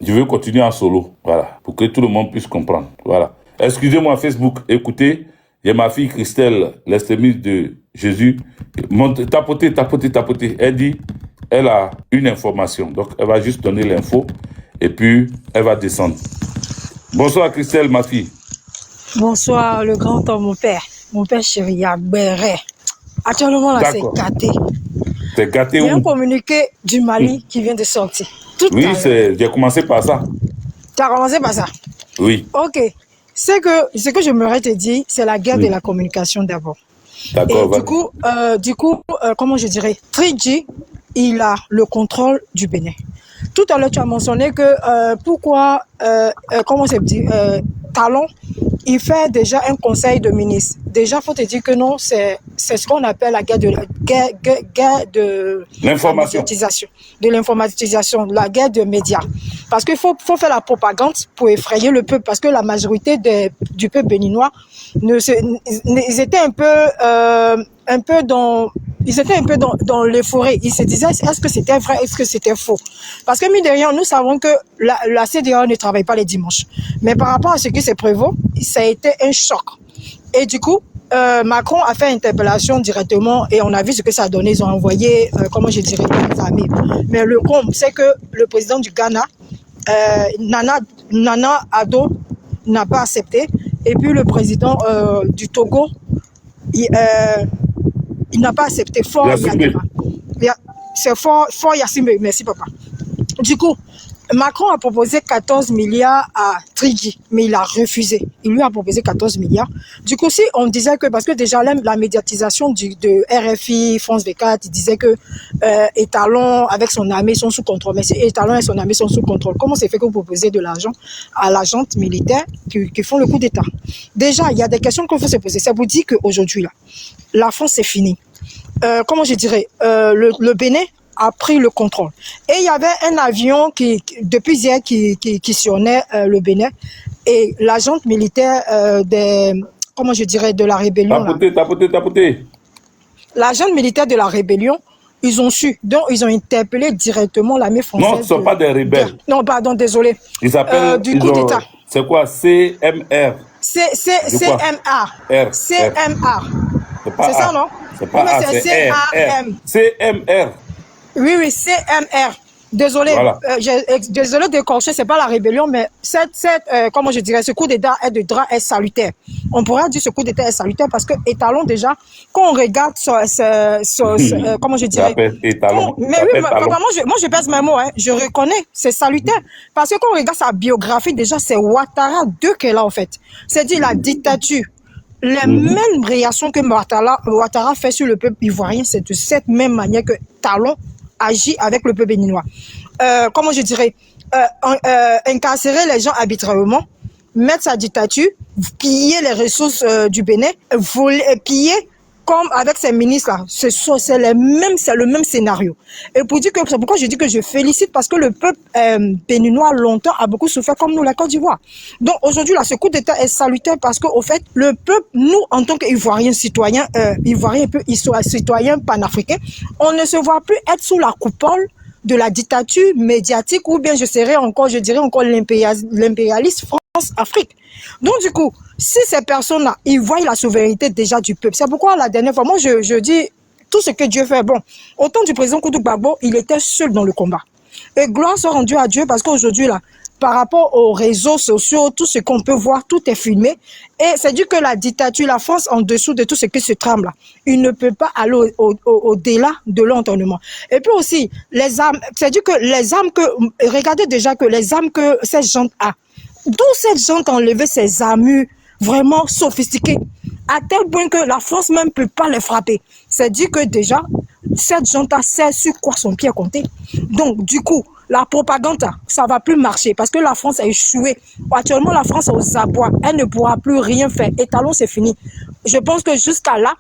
Je veux continuer en solo. Voilà, pour que tout le monde puisse comprendre. Voilà. Excusez-moi, Facebook. Écoutez, il y a ma fille Christelle, l'extrémiste de Jésus. Tapotez. Elle dit, elle a une information. Donc, elle va juste donner l'info et puis elle va descendre. Bonsoir Christelle, ma fille. Bonsoir, le grand homme, mon père. Mon père chéri, à Béret. Actuellement, là, c'est gâté. C'est gâté où? Il y a un communiqué du Mali qui vient de sortir. Oui, j'ai commencé par ça. Tu as commencé par ça? Oui. Ok. Ce que j'aimerais te dire, c'est la guerre de la communication d'abord. D'accord. Et du coup, comment je dirais, 3G, il a le contrôle du Bénin. Tout à l'heure, tu as mentionné que pourquoi, comment c'est dit, Talon, il fait déjà un conseil de ministres. Déjà, il faut te dire que non, c'est ce qu'on appelle la guerre de l'informatisation. De l'informatisation, la guerre de médias. Parce qu'il faut faire la propagande pour effrayer le peuple. Parce que la majorité du peuple béninois, ils étaient un peu dans les forêts. Ils se disaient, est-ce que c'était vrai, est-ce que c'était faux? Parce que, mine de rien, nous savons que la CEDEAO ne travaille pas les dimanches. Mais par rapport à ce qui s'est prévu, ça a été un choc. Et du coup, Macron a fait interpellation directement et on a vu ce que ça a donné. Ils ont envoyé, comment je dirais, les amis. Mais le comble, c'est que le président du Ghana, Nana Addo, n'a pas accepté. Et puis le président du Togo, il n'a pas accepté. C'est Fort Yassimbe, merci papa. Du coup, Macron a proposé 14 milliards à Trigui, mais il a refusé. Il lui a proposé 14 milliards. Du coup, si on disait que, parce que déjà la médiatisation de RFI, France 24, il disait que Étalon avec son armée sont sous contrôle. Mais si Étalon et son armée sont sous contrôle, comment c'est fait que vous proposez de l'argent à la junte militaire qui font le coup d'État? Déjà, il y a des questions qu'il faut se poser. Ça vous dit qu'aujourd'hui, là, la France, c'est fini. Comment je dirais, le Bénin a pris le contrôle. Et il y avait un avion depuis hier qui sillonnait le Bénin et l'agent militaire de la rébellion. Tapoter. L'agent militaire de la rébellion, ils ont su. Donc, ils ont interpellé directement l'armée française. Non, ce ne sont pas des rebelles. Non, pardon, désolé. Ils s'appellent... du coup d'État. C'est quoi? CMR. CMR. CMR. C'est ça, non? C'est pas A, c'est CMR. CMR. Oui, CMR. Désolé, voilà. Désolé d'écorcher, c'est pas la rébellion, mais comment je dirais, ce coup d'État est salutaire. On pourrait dire ce coup d'État est salutaire parce que Étalon déjà, quand on regarde comment je dirais, Étalon. Mais oui, moi je pèse mes mots, hein, je reconnais, c'est salutaire parce que quand on regarde sa biographie déjà, c'est Ouattara 2 qu'elle a en fait. C'est-à-dire la dictature. Les mêmes réactions que Ouattara fait sur le peuple ivoirien, c'est de cette même manière que Talon agit avec le peuple béninois. Comment je dirais, incarcérer les gens arbitrairement, mettre sa dictature, piller les ressources du Bénin, piller comme avec ces ministres-là. C'est le même scénario. Et pour dire que c'est pourquoi je dis que je félicite parce que le peuple béninois longtemps a beaucoup souffert comme nous, la Côte d'Ivoire. Donc aujourd'hui, là, ce coup d'État est salutaire parce qu'au fait, le peuple, nous, en tant qu'Ivoiriens citoyens, citoyens panafricains, on ne se voit plus être sous la coupole de la dictature médiatique ou bien je dirais encore l'impérialiste France-Afrique. Donc du coup, si ces personnes-là, ils voient la souveraineté déjà du peuple, c'est pourquoi la dernière fois, moi je dis, tout ce que Dieu fait, bon, au temps du président Koudou Gbagbo, il était seul dans le combat. Et gloire soit rendue à Dieu parce qu'aujourd'hui, là, par rapport aux réseaux sociaux, tout ce qu'on peut voir, tout est filmé. Et c'est dit que la dictature, la France, en dessous de tout ce qui se trame là, il ne peut pas aller au-delà de l'entendement. Et puis aussi, les armes, c'est dit que les armes regardez déjà que les armes que cette gente a, d'où cette gente a enlevé ses armures vraiment sophistiquées, à tel point que la France même ne peut pas les frapper. C'est dit que déjà, cette gente sait sur quoi son pied est compté. Donc, du coup, la propagande, ça ne va plus marcher parce que la France a échoué. Actuellement, la France est aux abois. Elle ne pourra plus rien faire. Étalon, c'est fini. Je pense que jusqu'à là,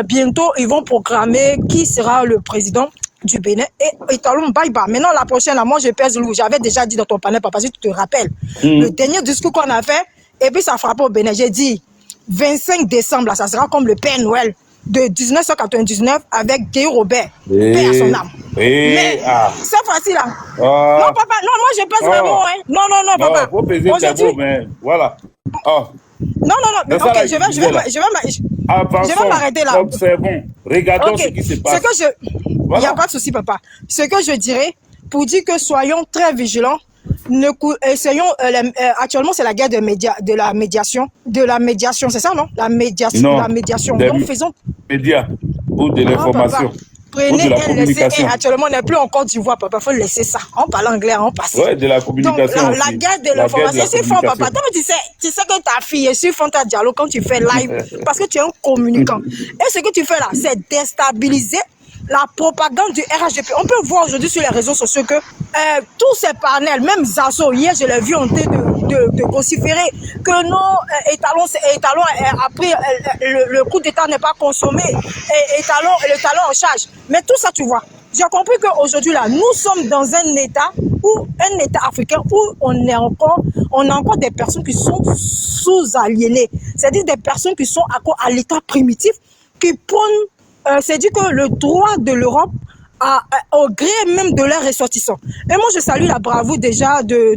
bientôt, ils vont programmer qui sera le président du Bénin et étalon bye bye. Maintenant, la prochaine, là, moi, je pèse lourd. J'avais déjà dit dans ton panel, papa, si tu te rappelles, le dernier discours qu'on a fait, et puis ça frappe au Bénin. J'ai dit, 25 décembre, là, ça sera comme le Père Noël de 1999 avec Guy Robert, paix à son âme. Mais c'est facile, là. Non, papa, non, moi, je pèse mes mots, hein. Non, non, non, papa. Faut peser tes mots, mais voilà. Non, non, non, mais ok, je vais m'arrêter là. Observons, regardons ce qui se passe. Il n'y a pas de souci, papa. Ce que je dirais, pour dire que soyons très vigilants, essayons, actuellement c'est la guerre de la médiation, c'est ça, non? La médiation. Donc faisons... Médias ou de l'information. Prenez et laissez. Actuellement, on n'est plus en Côte d'Ivoire, papa. Il faut laisser ça. On parle anglais, on passe. Ouais, de la communication. Donc, la guerre de l'information, c'est fort, papa. Toi, tu sais que ta fille est sur Fanta Diallo quand tu fais live, parce que tu es un communicant. Et ce que tu fais là, c'est déstabiliser la propagande du RHDP. On peut voir aujourd'hui sur les réseaux sociaux que tous ces panels, même Zazo, hier, je l'ai vu en train de vociférer que non, étalon a pris, le coup d'État n'est pas consommé, et le talon en charge. Mais tout ça, tu vois, j'ai compris qu'aujourd'hui, là, nous sommes dans un État africain où on a encore des personnes qui sont sous-aliénées. C'est-à-dire des personnes qui sont à l'état primitif, qui prônent, c'est-à-dire que le droit de l'Europe au gré même de leurs ressortissants. Et moi, je salue la bravoure déjà du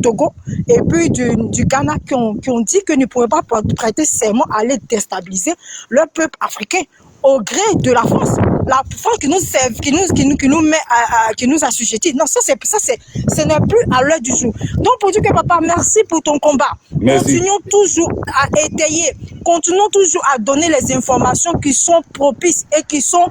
Togo et puis du Ghana qui ont dit que ne pourraient pas prêter serment à aller déstabiliser leur peuple africain au gré de la France. La France qui nous sert, qui nous assujettit. Non, ça, ce n'est plus à l'heure du jour. Donc, pour dire que papa, merci pour ton combat. Merci. Continuons toujours à étayer, continuons toujours à donner les informations qui sont propices et qui sont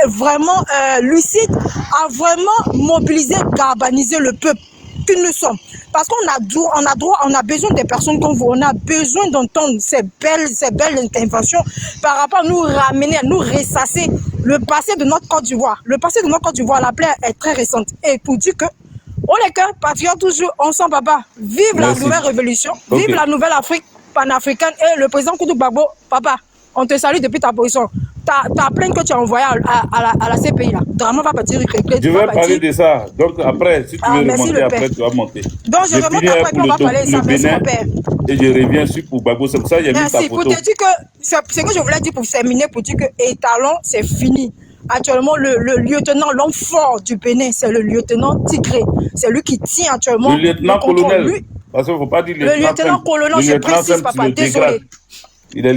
vraiment lucides, à vraiment mobiliser, galvaniser le peuple que nous sommes. Parce qu'on a besoin des personnes comme vous, on a besoin d'entendre ces belles interventions par rapport à nous ramener, à nous ressasser le passé de notre Côte d'Ivoire. Le passé de notre Côte d'Ivoire, la plaie est très récente. Et pour dire que, on les cœurs, patriotes toujours, ensemble, papa. Vive la nouvelle révolution, vive la nouvelle Afrique panafricaine et le président Koudou Gbagbo, papa, on te salue depuis ta position. Ta plainte que tu as envoyée à la CPI là, Draman va partir. Je vais parler de ça. Donc après, si tu veux remonter, après tu vas monter. Donc je remonte après qu'on va parler de ça, merci mon père. Et je reviens sur pour Gbagbo, c'est pour ça qu'il y a mis ta photo. Pour te dire que, c'est ce que je voulais dire pour terminer, pour dire que étalon, c'est fini. Actuellement, le lieutenant, l'homme fort du Bénin, c'est le lieutenant Tigré. C'est lui qui tient actuellement le lieutenant-colonel. Parce qu'il ne faut pas dire le lieutenant-colonel, je précise, papa, désolé.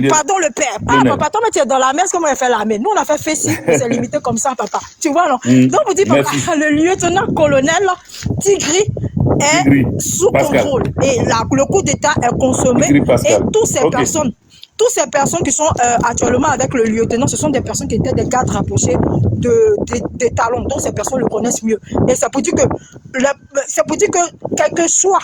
Pardon le père. Papa, toi, tu es dans la mer, comment on a fait la mer? Nous, on a fait fessi, c'est limité comme ça, papa. Tu vois, non? Donc, vous dites, papa, le lieutenant-colonel Tigri est sous contrôle. Et le coup d'État est consommé. Et toutes ces personnes qui sont actuellement avec le lieutenant, ce sont des personnes qui étaient des gardes rapprochés des talons. Donc, ces personnes le connaissent mieux. Et c'est pour dire que, quel que soit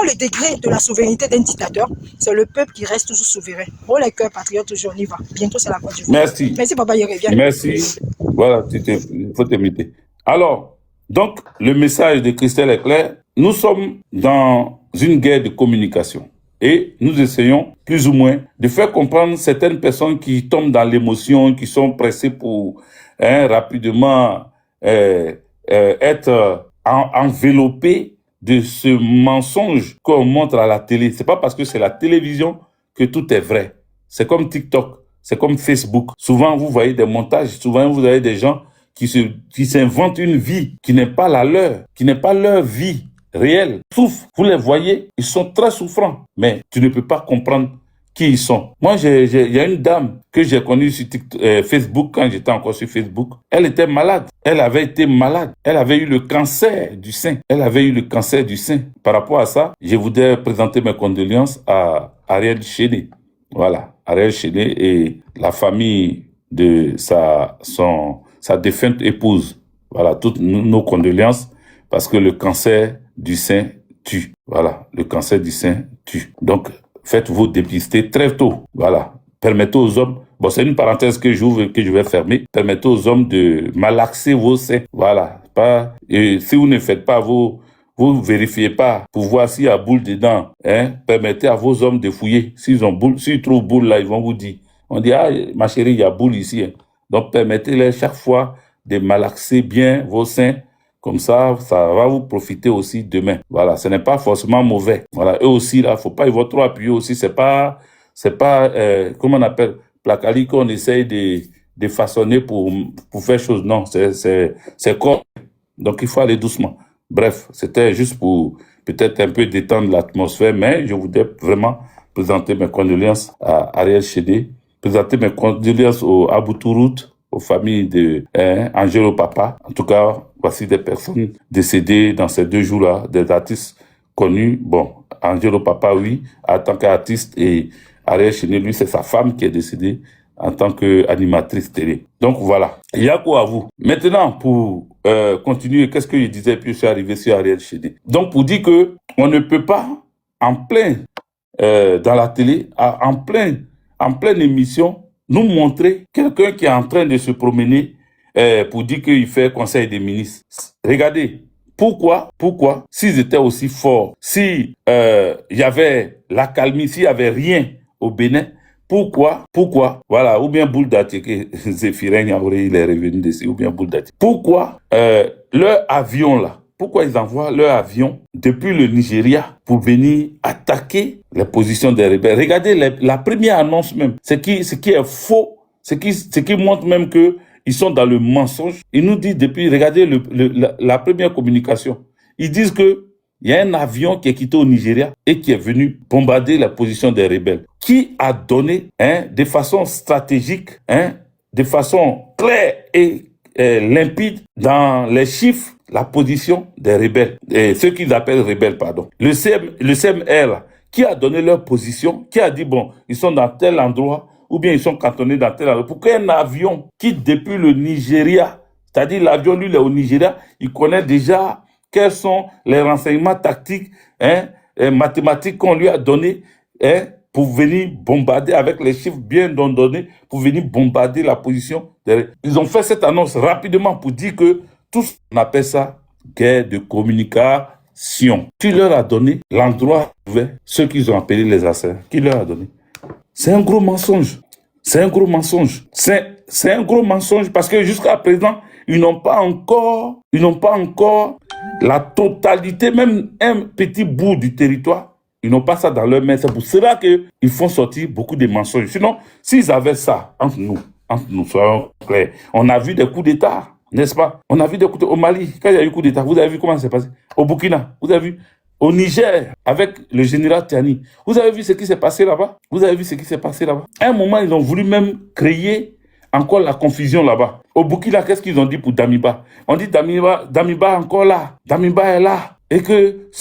le degré de la souveraineté d'un dictateur, c'est le peuple qui reste toujours souverain. Oh les cœurs patriotes, toujours on y va. Bientôt c'est la Côte d'Ivoire. Merci. Merci papa, il revient. Merci. Voilà, il faut t'imiter. Alors, donc, le message de Christelle est clair. Nous sommes dans une guerre de communication. Et nous essayons, plus ou moins, de faire comprendre certaines personnes qui tombent dans l'émotion, qui sont pressées pour rapidement être enveloppées de ce mensonge qu'on montre à la télé. C'est pas parce que c'est la télévision que tout est vrai. C'est comme TikTok, c'est comme Facebook. Souvent, vous voyez des montages, souvent, vous avez des gens qui s'inventent une vie qui n'est pas la leur, qui n'est pas leur vie réelle. Sauf, vous les voyez, ils sont très souffrants. Mais tu ne peux pas comprendre qui ils sont. Moi, il y a une dame que j'ai connue sur Facebook, quand j'étais encore sur Facebook. Elle était malade. Elle avait été malade. Elle avait eu le cancer du sein. Elle avait eu le cancer du sein. Par rapport à ça, je voudrais présenter mes condoléances à Ariel Chéné. Voilà, Ariel Chéné et la famille de sa défunte épouse. Voilà, toutes nos condoléances, parce que le cancer du sein tue. Voilà, le cancer du sein tue. Donc, faites-vous dépister très tôt. Voilà. Permettez aux hommes, bon, c'est une parenthèse que j'ouvre et que je vais fermer. Permettez aux hommes de malaxer vos seins. Voilà. Et si vous ne faites pas vous vérifiez pas pour voir s'il y a boule dedans, permettez à vos hommes de fouiller. S'ils trouvent boule là, ils vont vous dire. On dit, ah, ma chérie, il y a boule ici. Donc, permettez-les chaque fois de malaxer bien vos seins. Comme ça va vous profiter aussi demain. Voilà, ce n'est pas forcément mauvais. Voilà, eux aussi, là, faut pas ils vont trop appuyer aussi. C'est pas, comment on appelle, placali qu'on essaye de façonner pour faire chose. Non, c'est corps. Donc, il faut aller doucement. Bref, c'était juste pour peut-être un peu détendre l'atmosphère, mais je voudrais vraiment présenter mes condoléances à Ariel Chédé, présenter mes condoléances au Abouturout, aux familles de Angelo Papa. En tout cas, voici des personnes décédées dans ces 2 jours-là, des artistes connus. Bon, Angelo Papa, oui, en tant qu'artiste, et Ariel Chédé, lui, c'est sa femme qui est décédée en tant qu'animatrice télé. Donc voilà, il y a quoi à vous. Maintenant, pour continuer, qu'est-ce que je disais, puis je suis arrivé sur Ariel Chédé. Donc pour dire que on ne peut pas, en plein dans la télé, en pleine émission, nous montrer quelqu'un qui est en train de se promener pour dire qu'il fait conseil des ministres. Regardez, pourquoi, s'ils étaient aussi forts, si y avait l'accalmie, s'il n'y avait rien au Bénin, pourquoi, voilà, ou bien Bouldati, Zéphirin Yaouré, il est revenu dessus, ou bien Bouldati. Pourquoi leur avion là, pourquoi ils envoient leur avion depuis le Nigeria pour venir attaquer les positions des rebelles? Regardez la première annonce même, ce qui est faux, ce qui montre même que ils sont dans le mensonge. Ils nous disent depuis, regardez la première communication, ils disent que il y a un avion qui est quitté au Nigeria et qui est venu bombarder la position des rebelles. Qui a donné, de façon stratégique, de façon claire et limpide dans les chiffres, la position des rebelles, ceux qu'ils appellent rebelles, pardon. Le CMR, qui a donné leur position, qui a dit, bon, ils sont dans tel endroit, ou bien ils sont cantonnés dans tel endroit. Pourquoi un avion quitte depuis le Nigeria, c'est-à-dire l'avion, lui, il est au Nigeria, il connaît déjà quels sont les renseignements tactiques, mathématiques qu'on lui a donnés, pour venir bombarder avec les chiffres bien donnés, pour venir bombarder la position. Ils ont fait cette annonce rapidement pour dire que tous, on appelle ça guerre de communication. Qui leur a donné l'endroit où ceux qu'ils ont appelés les assaillants? Qui leur a donné? C'est un gros mensonge. C'est un gros mensonge. C'est un gros mensonge parce que jusqu'à présent, ils n'ont pas encore la totalité, même un petit bout du territoire. Ils n'ont pas ça dans leur main. C'est pour cela qu'ils font sortir beaucoup de mensonges. Sinon, s'ils avaient ça entre nous, soyons clairs, on a vu des coups d'État, n'est-ce pas? On a vu des coups d'État au Mali. Quand il y a eu coup d'État, vous avez vu comment ça s'est passé? Au Burkina, vous avez vu? Au Niger, avec le général Tiani, vous avez vu ce qui s'est passé là-bas? Vous avez vu ce qui s'est passé là-bas? À un moment, ils ont voulu même créer encore la confusion là-bas. Au Burkina, qu'est-ce qu'ils ont dit pour Damiba? On dit Damiba encore là. Damiba est là. Et que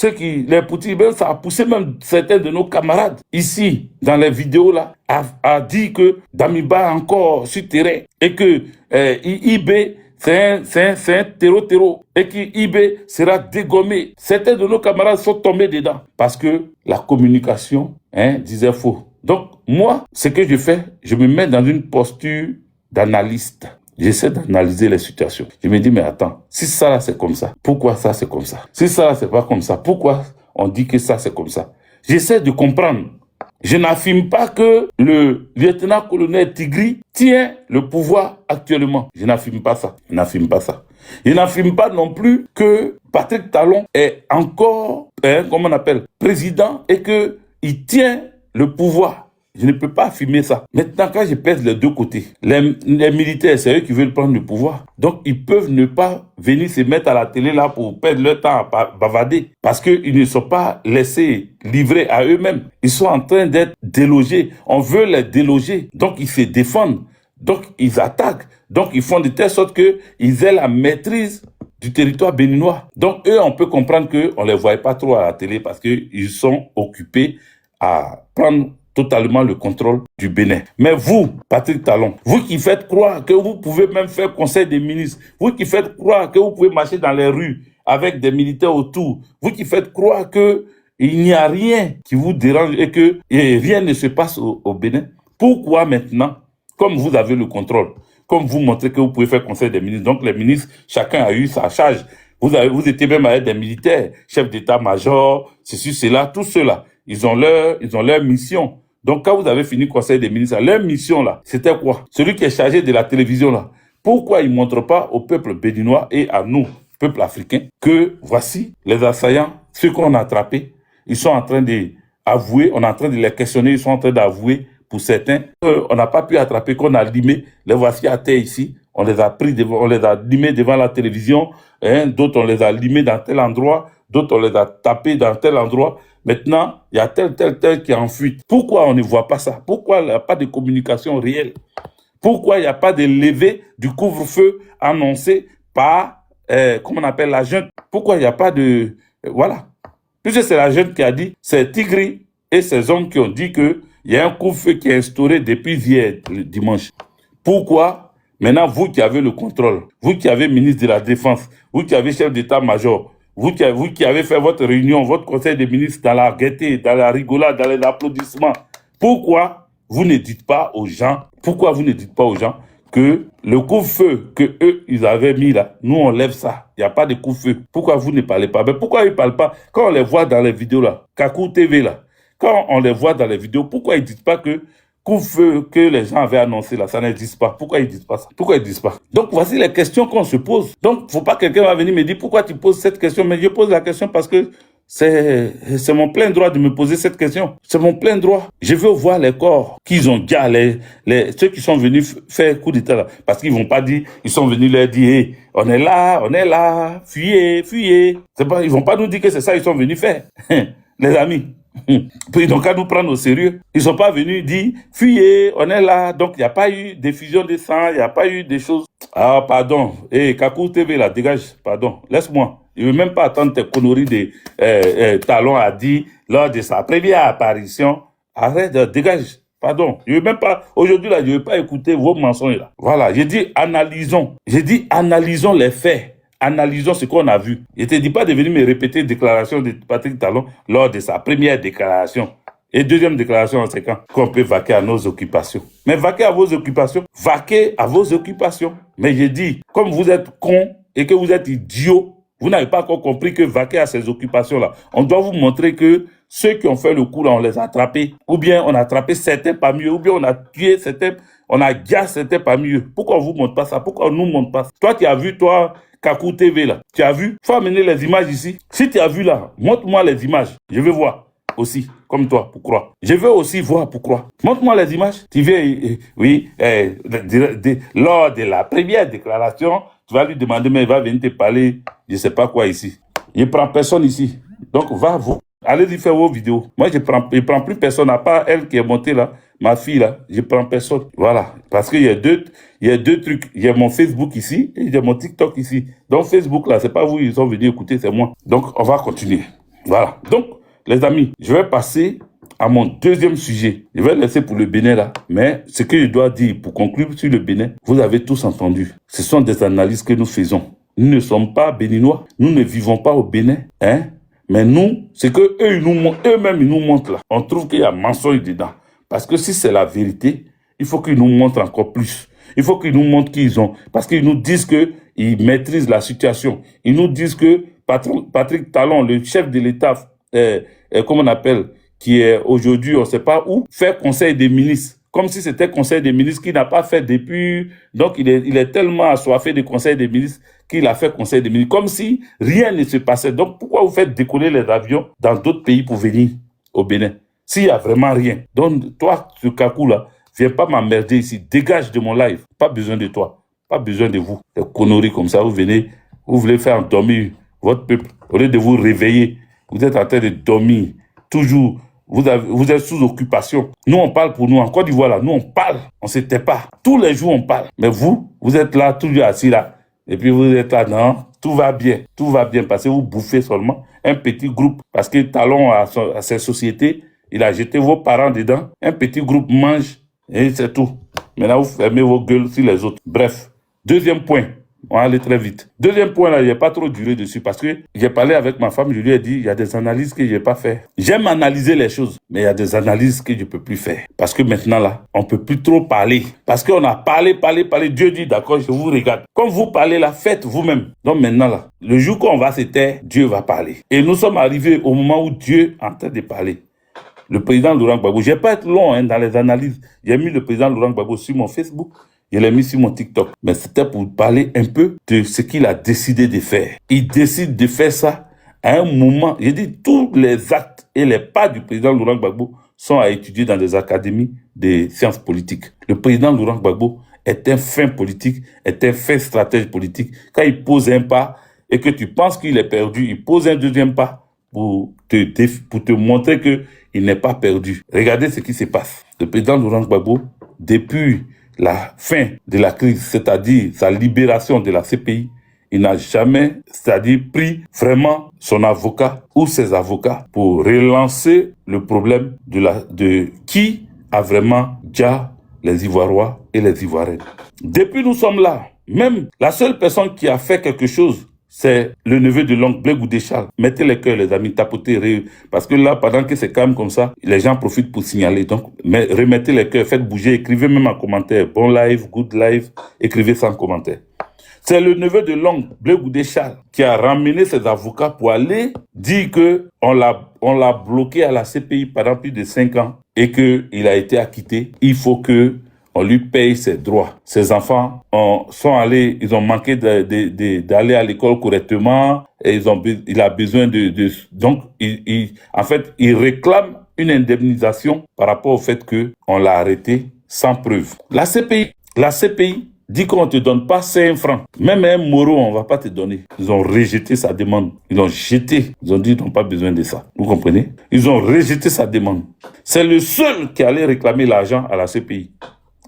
les petits, ça a poussé même certains de nos camarades ici, dans les vidéos là, à dire que Damiba est encore sur terrain. Et que IB, c'est un terreau. Et que IB sera dégommé. Certains de nos camarades sont tombés dedans. Parce que la communication, disait faux. Donc, moi, ce que je fais, je me mets dans une posture d'analyste. J'essaie d'analyser les situations. Je me dis, mais attends, si ça là c'est comme ça, pourquoi ça c'est comme ça? Si ça là c'est pas comme ça, pourquoi on dit que ça c'est comme ça? J'essaie de comprendre. Je n'affirme pas que le lieutenant-colonel Tigri tient le pouvoir actuellement. Je n'affirme pas ça. Je n'affirme pas non plus que Patrick Talon est encore, comment on appelle, président et qu'il tient le pouvoir. Je ne peux pas affirmer ça. Maintenant, quand je pèse les deux côtés, les militaires, c'est eux qui veulent prendre le pouvoir. Donc, ils peuvent ne pas venir se mettre à la télé là pour perdre leur temps à bavader. Parce qu'ils ne sont pas laissés livrer à eux-mêmes. Ils sont en train d'être délogés. On veut les déloger. Donc, ils se défendent. Donc, ils attaquent. Donc, ils font de telle sorte qu'ils aient la maîtrise du territoire béninois. Donc, eux, on peut comprendre qu'on ne les voit pas trop à la télé parce qu'ils sont occupés à prendre totalement le contrôle du Bénin. Mais vous, Patrick Talon, vous qui faites croire que vous pouvez même faire conseil des ministres, vous qui faites croire que vous pouvez marcher dans les rues avec des militaires autour, vous qui faites croire que il n'y a rien qui vous dérange et que rien ne se passe au Bénin, pourquoi maintenant, comme vous avez le contrôle, comme vous montrez que vous pouvez faire conseil des ministres, donc les ministres, chacun a eu sa charge, vous étiez même avec des militaires, chefs d'état-major, ceci, cela, tout cela, ils ont leur mission. Donc, quand vous avez fini le conseil des ministres, leur mission, là, c'était quoi? Celui qui est chargé de la télévision, là, Pourquoi ils ne montrent pas au peuple béninois et à nous, peuple africain, que voici les assaillants, ceux qu'on a attrapés, ils sont en train d'avouer, on est en train de les questionner, ils sont en train d'avouer pour certains, on n'a pas pu attraper, qu'on a limé, les voici à terre ici, on les a pris, on les a limés devant la télévision, hein, d'autres on les a limés dans tel endroit, d'autres on les a tapés dans tel endroit. Maintenant, il y a tel qui est en fuite. Pourquoi on ne voit pas ça? Pourquoi il n'y a pas de communication réelle? Pourquoi il n'y a pas de levée du couvre-feu annoncé par, comment on appelle, la junte? Pourquoi il n'y a pas de... voilà. Puisque c'est la junte qui a dit, c'est Tigri et ses hommes qui ont dit qu'il y a un couvre-feu qui est instauré depuis hier, le dimanche. Pourquoi? Maintenant, vous qui avez le contrôle, vous qui avez ministre de la Défense, vous qui avez chef d'état-major, vous qui avez fait votre réunion, votre conseil des ministres dans la gaieté, dans la rigolade, dans les applaudissements, pourquoi vous ne dites pas aux gens, que le couvre-feu que eux, ils avaient mis là, nous on lève ça, il n'y a pas de couvre-feu. Pourquoi vous ne parlez pas? Mais pourquoi ils ne parlent pas? Quand on les voit dans les vidéos là, Kakou TV là, quand on les voit dans les vidéos, pourquoi ils ne disent pas que couvre-feu que les gens avaient annoncé là, ça n'existe pas? Pourquoi ils ne disent pas ça? Pourquoi ils ne disent pas? Donc voici les questions qu'on se pose. Donc il ne faut pas que quelqu'un va venir me dire pourquoi tu poses cette question, mais je pose la question parce que c'est mon plein droit de me poser cette question. C'est mon plein droit. Je veux voir les corps qu'ils ont déjà, ceux qui sont venus faire coup d'état là. Parce qu'ils vont pas dire, ils sont venus leur dire, hey, on est là, fuyez. C'est pas, ils vont pas nous dire que c'est ça qu'ils sont venus faire. Les amis. Puis ils n'ont qu'à nous prendre au sérieux. Ils sont pas venus dire, fuyez, on est là. Donc il n'y a pas eu d'effusion de sang, il n'y a pas eu des choses. Ah, pardon. Hey, Kakou TV là, dégage, pardon. Laisse-moi. Il ne veut même pas attendre tes conneries de Talon a dit lors de sa première apparition. Arrête, dégage. Pardon. Je ne veux même pas, aujourd'hui là, je ne veux pas écouter vos mensonges là. Voilà. J'ai dit analysons. Analysons les faits. Analysons ce qu'on a vu. Je ne te dis pas de venir me répéter déclaration de Patrick Talon lors de sa première déclaration. Et deuxième déclaration, c'est quand qu'on peut vaquer à nos occupations. Mais vaquer à vos occupations. Vaquer à vos occupations. Mais j'ai dit, comme vous êtes cons et que vous êtes idiots, vous n'avez pas encore compris que vaquer à ces occupations-là, on doit vous montrer que ceux qui ont fait le coup là, on les a attrapés. Ou bien on a attrapé certains parmi eux. Ou bien on a tué certains, on a gardé certains parmi eux. Pourquoi on vous montre pas ça? Pourquoi on nous montre pas ça? Toi, tu as vu, toi, Kakou TV là. Tu as vu? Faut amener les images ici. Si tu as vu là, montre-moi les images. Je veux voir aussi, comme toi, pour croire. Je veux aussi voir pour croire. Montre-moi les images. Tu viens, lors de la première déclaration, tu vas lui demander, mais il va venir te parler, je ne sais pas quoi ici. Je ne prends personne ici. Donc, va, vous. Allez-y faire vos vidéos. Moi, je ne prends plus personne, à part elle qui est montée là, ma fille là. Je ne prends personne. Voilà. Parce qu'il y a deux trucs. Il y a mon Facebook ici et il y a mon TikTok ici. Donc, Facebook là, c'est pas vous, ils sont venus écouter, c'est moi. Donc, on va continuer. Voilà. Donc, les amis, je vais passer à mon deuxième sujet. Je vais laisser pour le Bénin là. Mais ce que je dois dire pour conclure sur le Bénin, vous avez tous entendu. Ce sont des analyses que nous faisons. Nous ne sommes pas béninois. Nous ne vivons pas au Bénin. Hein? Mais nous, c'est que eux-mêmes, ils nous montrent là. On trouve qu'il y a mensonge dedans. Parce que si c'est la vérité, il faut qu'ils nous montrent encore plus. Il faut qu'ils nous montrent qui ils ont. Parce qu'ils nous disent qu'ils maîtrisent la situation. Ils nous disent que Patrick Talon, le chef de l'État, comment on appelle, qui est aujourd'hui, on ne sait pas où, fait conseil des ministres. Comme si c'était conseil des ministres qu'il n'a pas fait depuis. Donc, il est tellement assoiffé de conseil des ministres qu'il a fait conseil des ministres. Comme si rien ne se passait. Donc, pourquoi vous faites décoller les avions dans d'autres pays pour venir au Bénin? S'il n'y a vraiment rien. Donc, toi, ce Kakou là, viens pas m'emmerder ici. Dégage de mon live. Pas besoin de toi. Pas besoin de vous. Des conneries comme ça, vous venez, vous voulez faire endormir votre peuple. Au lieu de vous réveiller, vous êtes en train de dormir. Toujours. Vous êtes sous occupation. Nous, on parle pour nous. En Côte d'Ivoire, là, nous, on parle. On ne se tait pas. Tous les jours, on parle. Mais vous êtes là, toujours assis là. Et puis, vous êtes là, non, tout va bien. Tout va bien parce que vous bouffez seulement un petit groupe. Parce que Talon, à ses sociétés, il a jeté vos parents dedans. Un petit groupe mange et c'est tout. Maintenant, vous fermez vos gueules sur les autres. Bref. Deuxième point. On va aller très vite. Deuxième point, là, il n'y a pas trop duré dessus parce que j'ai parlé avec ma femme, je lui ai dit, il y a des analyses que je n'ai pas fait. J'aime analyser les choses, mais il y a des analyses que je ne peux plus faire. Parce que maintenant, là, on ne peut plus trop parler. Parce qu'on a parlé. Dieu dit, d'accord, je vous regarde. Comme vous parlez là, faites vous-même. Donc maintenant, là, le jour qu'on va se taire, Dieu va parler. Et nous sommes arrivés au moment où Dieu est en train de parler. Le président Laurent Gbagbo, je ne vais pas être long dans les analyses. J'ai mis le président Laurent Gbagbo sur mon Facebook. Je l'ai mis sur mon TikTok. Mais c'était pour parler un peu de ce qu'il a décidé de faire. Il décide de faire ça à un moment. J'ai dit, tous les actes et les pas du président Laurent Gbagbo sont à étudier dans des académies de sciences politiques. Le président Laurent Gbagbo est un fin politique, est un fin stratège politique. Quand il pose un pas et que tu penses qu'il est perdu, il pose un deuxième pas pour te montrer qu'il n'est pas perdu. Regardez ce qui se passe. Le président Laurent Gbagbo, depuis la fin de la crise, c'est-à-dire sa libération de la CPI, il n'a jamais, c'est-à-dire pris vraiment son avocat ou ses avocats pour relancer le problème de qui a vraiment déjà les Ivoiriens et les Ivoiriennes. Depuis nous sommes là, même la seule personne qui a fait quelque chose, c'est le neveu de l'oncle Blé Goudé Charles. Mettez les cœurs, les amis, tapotez, parce que là, pendant que c'est calme comme ça, les gens profitent pour signaler. Donc, remettez les cœurs, faites bouger, écrivez même en commentaire. Bon live, good live, écrivez ça en commentaire. C'est le neveu de l'oncle Blé Goudé Charles qui a ramené ses avocats pour aller dire que on l'a bloqué à la CPI pendant plus de 5 ans et qu'il a été acquitté. Il faut que on lui paye ses droits. Ses enfants sont allés, ils ont manqué d'aller à l'école correctement et il a besoin donc en fait, il réclame une indemnisation par rapport au fait que on l'a arrêté sans preuve. La CPI dit qu'on ne te donne pas 5 francs. Même un moro, on ne va pas te donner. Ils ont rejeté sa demande. Ils l'ont jeté. Ils ont dit qu'ils n'ont pas besoin de ça. Vous comprenez? Ils ont rejeté sa demande. C'est le seul qui allait réclamer l'argent à la CPI.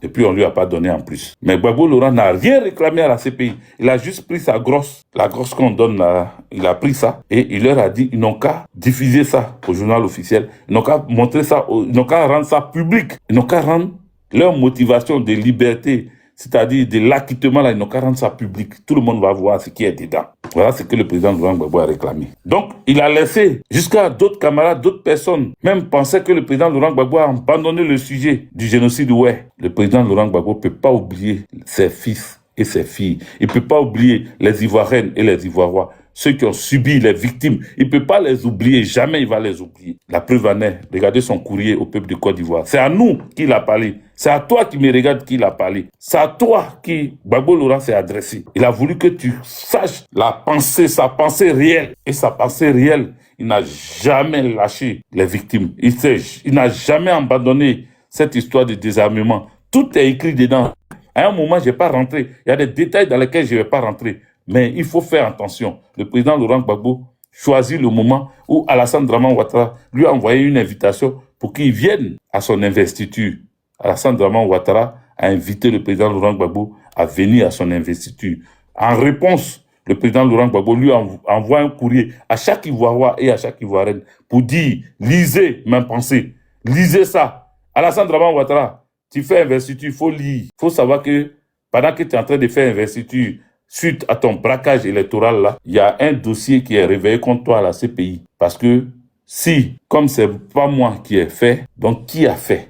Et puis on lui a pas donné en plus. Mais Gbagbo Laurent n'a rien réclamé à la CPI. Il a juste pris sa grosse, la grosse qu'on donne là. Il a pris ça et il leur a dit ils n'ont qu'à diffuser ça au journal officiel. Ils n'ont qu'à montrer ça, ils n'ont qu'à rendre ça public. Ils n'ont qu'à rendre leur motivation de liberté, c'est-à-dire de l'acquittement, là, ils n'ont qu'à rendre ça public. Tout le monde va voir ce qui est dedans. Voilà ce que le président Laurent Gbagbo a réclamé. Donc, il a laissé jusqu'à d'autres camarades, d'autres personnes, même pensaient que le président Laurent Gbagbo a abandonné le sujet du génocide. Ouais, le président Laurent Gbagbo ne peut pas oublier ses fils et ses filles. Il ne peut pas oublier les Ivoiriennes et les Ivoiriens, ceux qui ont subi les victimes. Il ne peut pas les oublier, jamais il va les oublier. La preuve en est, regardez son courrier au peuple de Côte d'Ivoire. C'est à nous qu'il a parlé. C'est à toi qui me regarde qu'il a parlé. C'est à toi qui Gbagbo Laurent s'est adressé. Il a voulu que tu saches sa pensée réelle. Et sa pensée réelle, il n'a jamais lâché les victimes. Il n'a jamais abandonné cette histoire de désarmement. Tout est écrit dedans. À un moment, je ne vais pas rentrer. Il y a des détails dans lesquels je ne vais pas rentrer. Mais il faut faire attention. Le président Laurent Gbagbo choisit le moment où Alassane Draman Ouattara lui a envoyé une invitation pour qu'il vienne à son investiture. Alassane Draman Ouattara a invité le président Laurent Gbagbo à venir à son investiture. En réponse, le président Laurent Gbagbo lui envoie un courrier à chaque Ivoirien et à chaque Ivoirienne pour dire « Lisez mes pensées, lisez ça. Alassane Draman Ouattara, tu fais investiture, il faut lire. Il faut savoir que pendant que tu es en train de faire investiture, suite à ton braquage électoral là, il y a un dossier qui est réveillé contre toi à la CPI. Parce que si, comme c'est pas moi qui ai fait, donc qui a fait?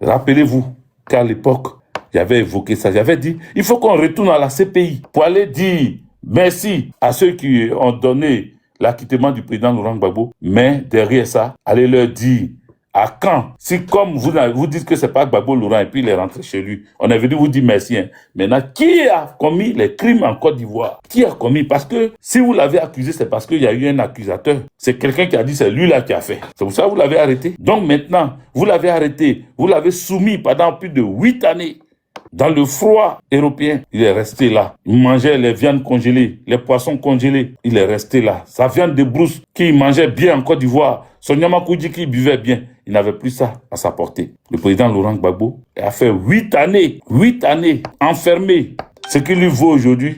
Rappelez-vous qu'à l'époque, j'avais évoqué ça. J'avais dit, il faut qu'on retourne à la CPI pour aller dire merci à ceux qui ont donné l'acquittement du président Laurent Gbagbo. Mais derrière ça, allez leur dire à quand? Si comme vous dites que c'est pas Gbagbo Laurent et puis il est rentré chez lui, on est venu vous dire merci. Hein. Maintenant, qui a commis les crimes en Côte d'Ivoire? Qui a commis? Parce que si vous l'avez accusé, c'est parce qu'il y a eu un accusateur. C'est quelqu'un qui a dit c'est lui là qui a fait. C'est pour ça que vous l'avez arrêté. Donc maintenant, vous l'avez arrêté, vous l'avez soumis pendant plus de 8 années. Dans le froid européen, il est resté là. Il mangeait les viandes congelées, les poissons congelés. Il est resté là. Sa viande de brousse qu'il mangeait bien en Côte d'Ivoire, son Nyamakoudji qui buvait bien, il n'avait plus ça à sa portée. Le président Laurent Gbagbo a fait 8 années enfermé. Ce qui lui vaut aujourd'hui,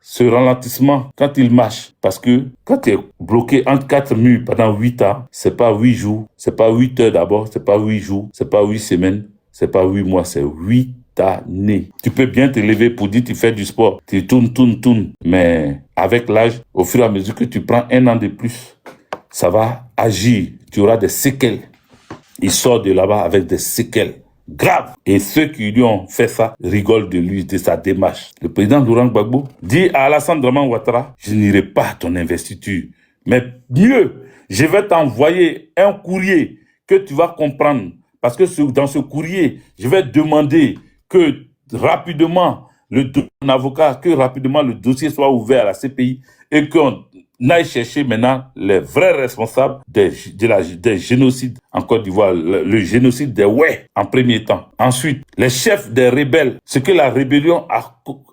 ce ralentissement quand il marche. Parce que quand tu es bloqué entre 4 murs pendant 8 ans, c'est pas 8 jours, c'est pas 8 heures d'abord, c'est pas 8 jours, c'est pas 8 semaines, c'est pas 8 mois, c'est 8 années. Tu peux bien te lever pour dire tu fais du sport, tu tournes. Mais avec l'âge, au fur et à mesure que tu prends 1 an de plus, ça va agir. Tu auras des séquelles. Il sort de là-bas avec des séquelles graves. Et ceux qui lui ont fait ça rigolent de lui, de sa démarche. Le président Laurent Gbagbo dit à Alassane Draman Ouattara, je n'irai pas à ton investiture. Mais mieux, je vais t'envoyer un courrier que tu vas comprendre. Parce que dans ce courrier, je vais demander que rapidement mon avocat, que rapidement le dossier soit ouvert à la CPI et qu'on aille chercher maintenant les vrais responsables des génocides en Côte d'Ivoire, le génocide des Ouai en premier temps. Ensuite, les chefs des rebelles, ce que la rébellion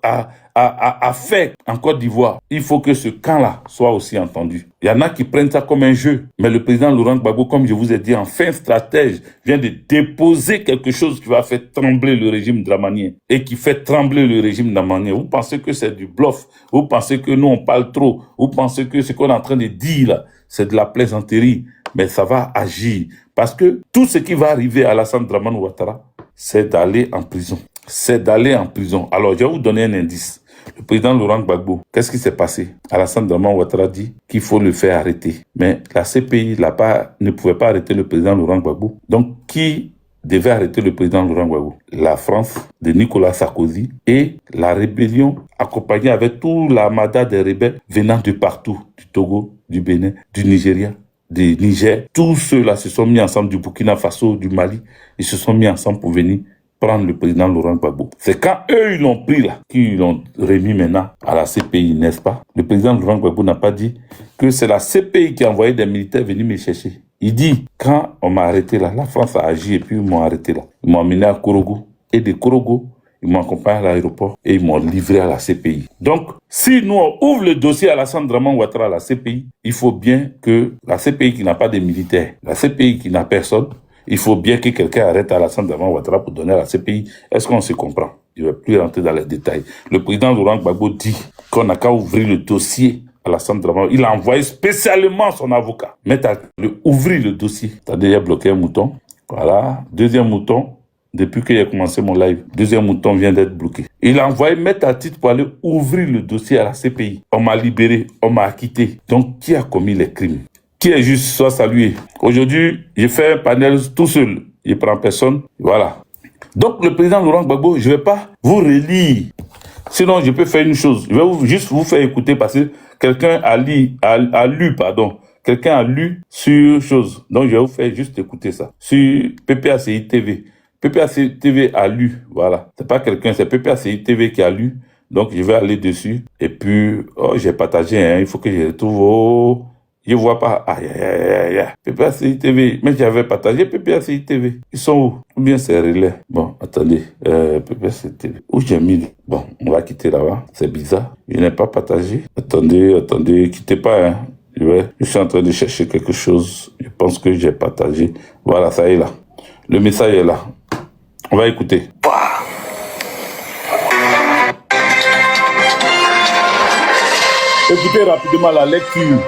a fait en Côte d'Ivoire. Il faut que ce camp-là soit aussi entendu. Il y en a qui prennent ça comme un jeu, mais le président Laurent Gbagbo, comme je vous ai dit, en fin stratège, vient de déposer quelque chose qui va faire trembler le régime dramanien et qui fait trembler le régime dramanien. Vous pensez que c'est du bluff? Vous pensez que nous on parle trop? Vous pensez que ce qu'on est en train de dire là, c'est de la plaisanterie? Mais ça va agir parce que tout ce qui va arriver à Alassane Dramane Ouattara, c'est d'aller en prison. C'est d'aller en prison. Alors, je vais vous donner un indice. Le président Laurent Gbagbo, qu'est-ce qui s'est passé? Alassane Dramane Ouattara dit qu'il faut le faire arrêter. Mais la CPI ne pouvait pas arrêter le président Laurent Gbagbo. Donc, qui devait arrêter le président Laurent Gbagbo? La France de Nicolas Sarkozy et la rébellion accompagnée avec tout l'armada des rebelles venant de partout, du Togo, du Bénin, du Nigeria, du Niger. Tous ceux-là se sont mis ensemble, du Burkina Faso, du Mali. Ils se sont mis ensemble pour venir prendre le président Laurent Gbagbo. C'est quand eux, ils l'ont pris là, qu'ils l'ont remis maintenant à la CPI, n'est-ce pas? Le président Laurent Gbagbo n'a pas dit que c'est la CPI qui a envoyé des militaires venir me chercher. Il dit, quand on m'a arrêté là, la France a agi et puis ils m'ont arrêté là. Ils m'ont amené à Korogo. Et de Korogo, ils m'ont accompagné à l'aéroport et ils m'ont livré à la CPI. Donc, si nous on ouvre le dossier à Alassane Dramane Ouattara à la CPI, il faut bien que la CPI qui n'a pas de militaires, la CPI qui n'a personne, il faut bien que quelqu'un arrête Alassane Dramane Ouattara pour donner à la CPI. Est-ce qu'on se comprend? Je ne vais plus rentrer dans les détails. Le président Laurent Gbagbo dit qu'on n'a qu'à ouvrir le dossier à Alassane Dramane. Il a envoyé spécialement son avocat. Ouvrir le dossier. Attendez, il a bloqué un mouton. Voilà. Deuxième mouton. Depuis qu'il a commencé mon live, deuxième mouton vient d'être bloqué. Il a envoyé mettre à titre pour aller ouvrir le dossier à la CPI. On m'a libéré, on m'a acquitté. Donc, qui a commis les crimes? Qui est juste, soit salué. Aujourd'hui, j'ai fait un panel tout seul. Je prends personne. Voilà. Donc, le président Laurent Gbagbo, je ne vais pas vous relire. Sinon, je peux faire une chose. Je vais juste vous faire écouter parce que quelqu'un a lu. Quelqu'un a lu sur chose. Donc, je vais vous faire juste écouter ça. Sur PPACI TV. PPACI TV a lu. Voilà. C'est pas quelqu'un, c'est PPACI TV qui a lu. Donc, je vais aller dessus. Et puis, j'ai partagé, hein. Il faut que je retrouve. Je vois pas. Aïe. PPACI TV. Mais j'avais partagé PPACI TV. Ils sont où? Ou bien c'est relais? Bon, attendez. PPACI TV. Où j'ai mis? Bon, on va quitter là-bas. C'est bizarre. Je n'ai pas partagé. Attendez. Quittez pas, hein. Je suis en train de chercher quelque chose. Je pense que j'ai partagé. Voilà, ça y est là. Le message est là. On va écouter. Écoutez rapidement la lecture.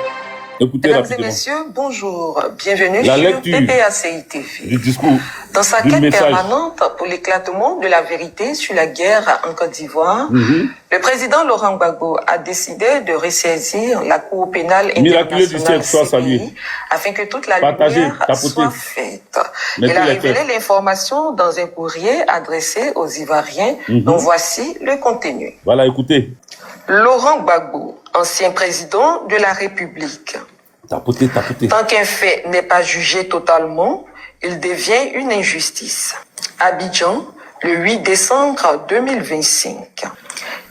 Mesdames et messieurs, bonjour. Bienvenue sur PPACI TV. Du discours. Dans sa quête permanente pour l'éclatement de la vérité sur la guerre en Côte d'Ivoire, le président Laurent Gbagbo a décidé de ressaisir la Cour pénale internationale CPI afin que toute la lumière soit faite. Il a révélé l'information dans un courrier adressé aux Ivoiriens, dont voici le contenu. Voilà, écoutez. Laurent Gbagbo, ancien président de la République. Tapotez. Tant qu'un fait n'est pas jugé totalement, il devient une injustice. Abidjan, le 8 décembre 2025.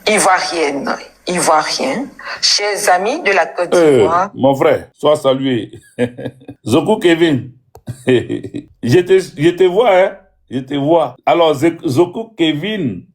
Ivoirienne, Ivoirien, chers amis de la Côte d'Ivoire. Mon frère, sois salué. Zoku Kevin, je te vois, hein. Je te vois. Alors, Zoku Kevin,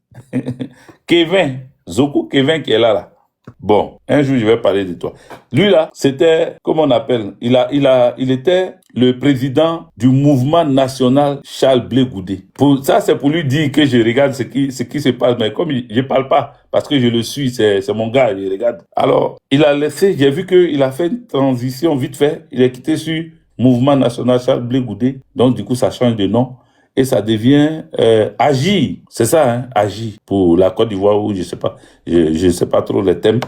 Zoku Kevin qui est là. Bon, un jour, je vais parler de toi. Lui, là, c'était, comment on appelle, il était le président du mouvement national Charles Blé Goudé. Ça, c'est pour lui dire que je regarde ce qui se passe. Mais comme je parle pas, parce que je le suis, c'est mon gars, je regarde. Alors, il a laissé, j'ai vu qu'il a fait une transition vite fait. Il est quitté sur mouvement national Charles Blé Goudé. Donc, du coup, ça change de nom. Et ça devient Agir, c'est ça, hein, Agir pour la Côte d'Ivoire ou je sais pas trop les thèmes.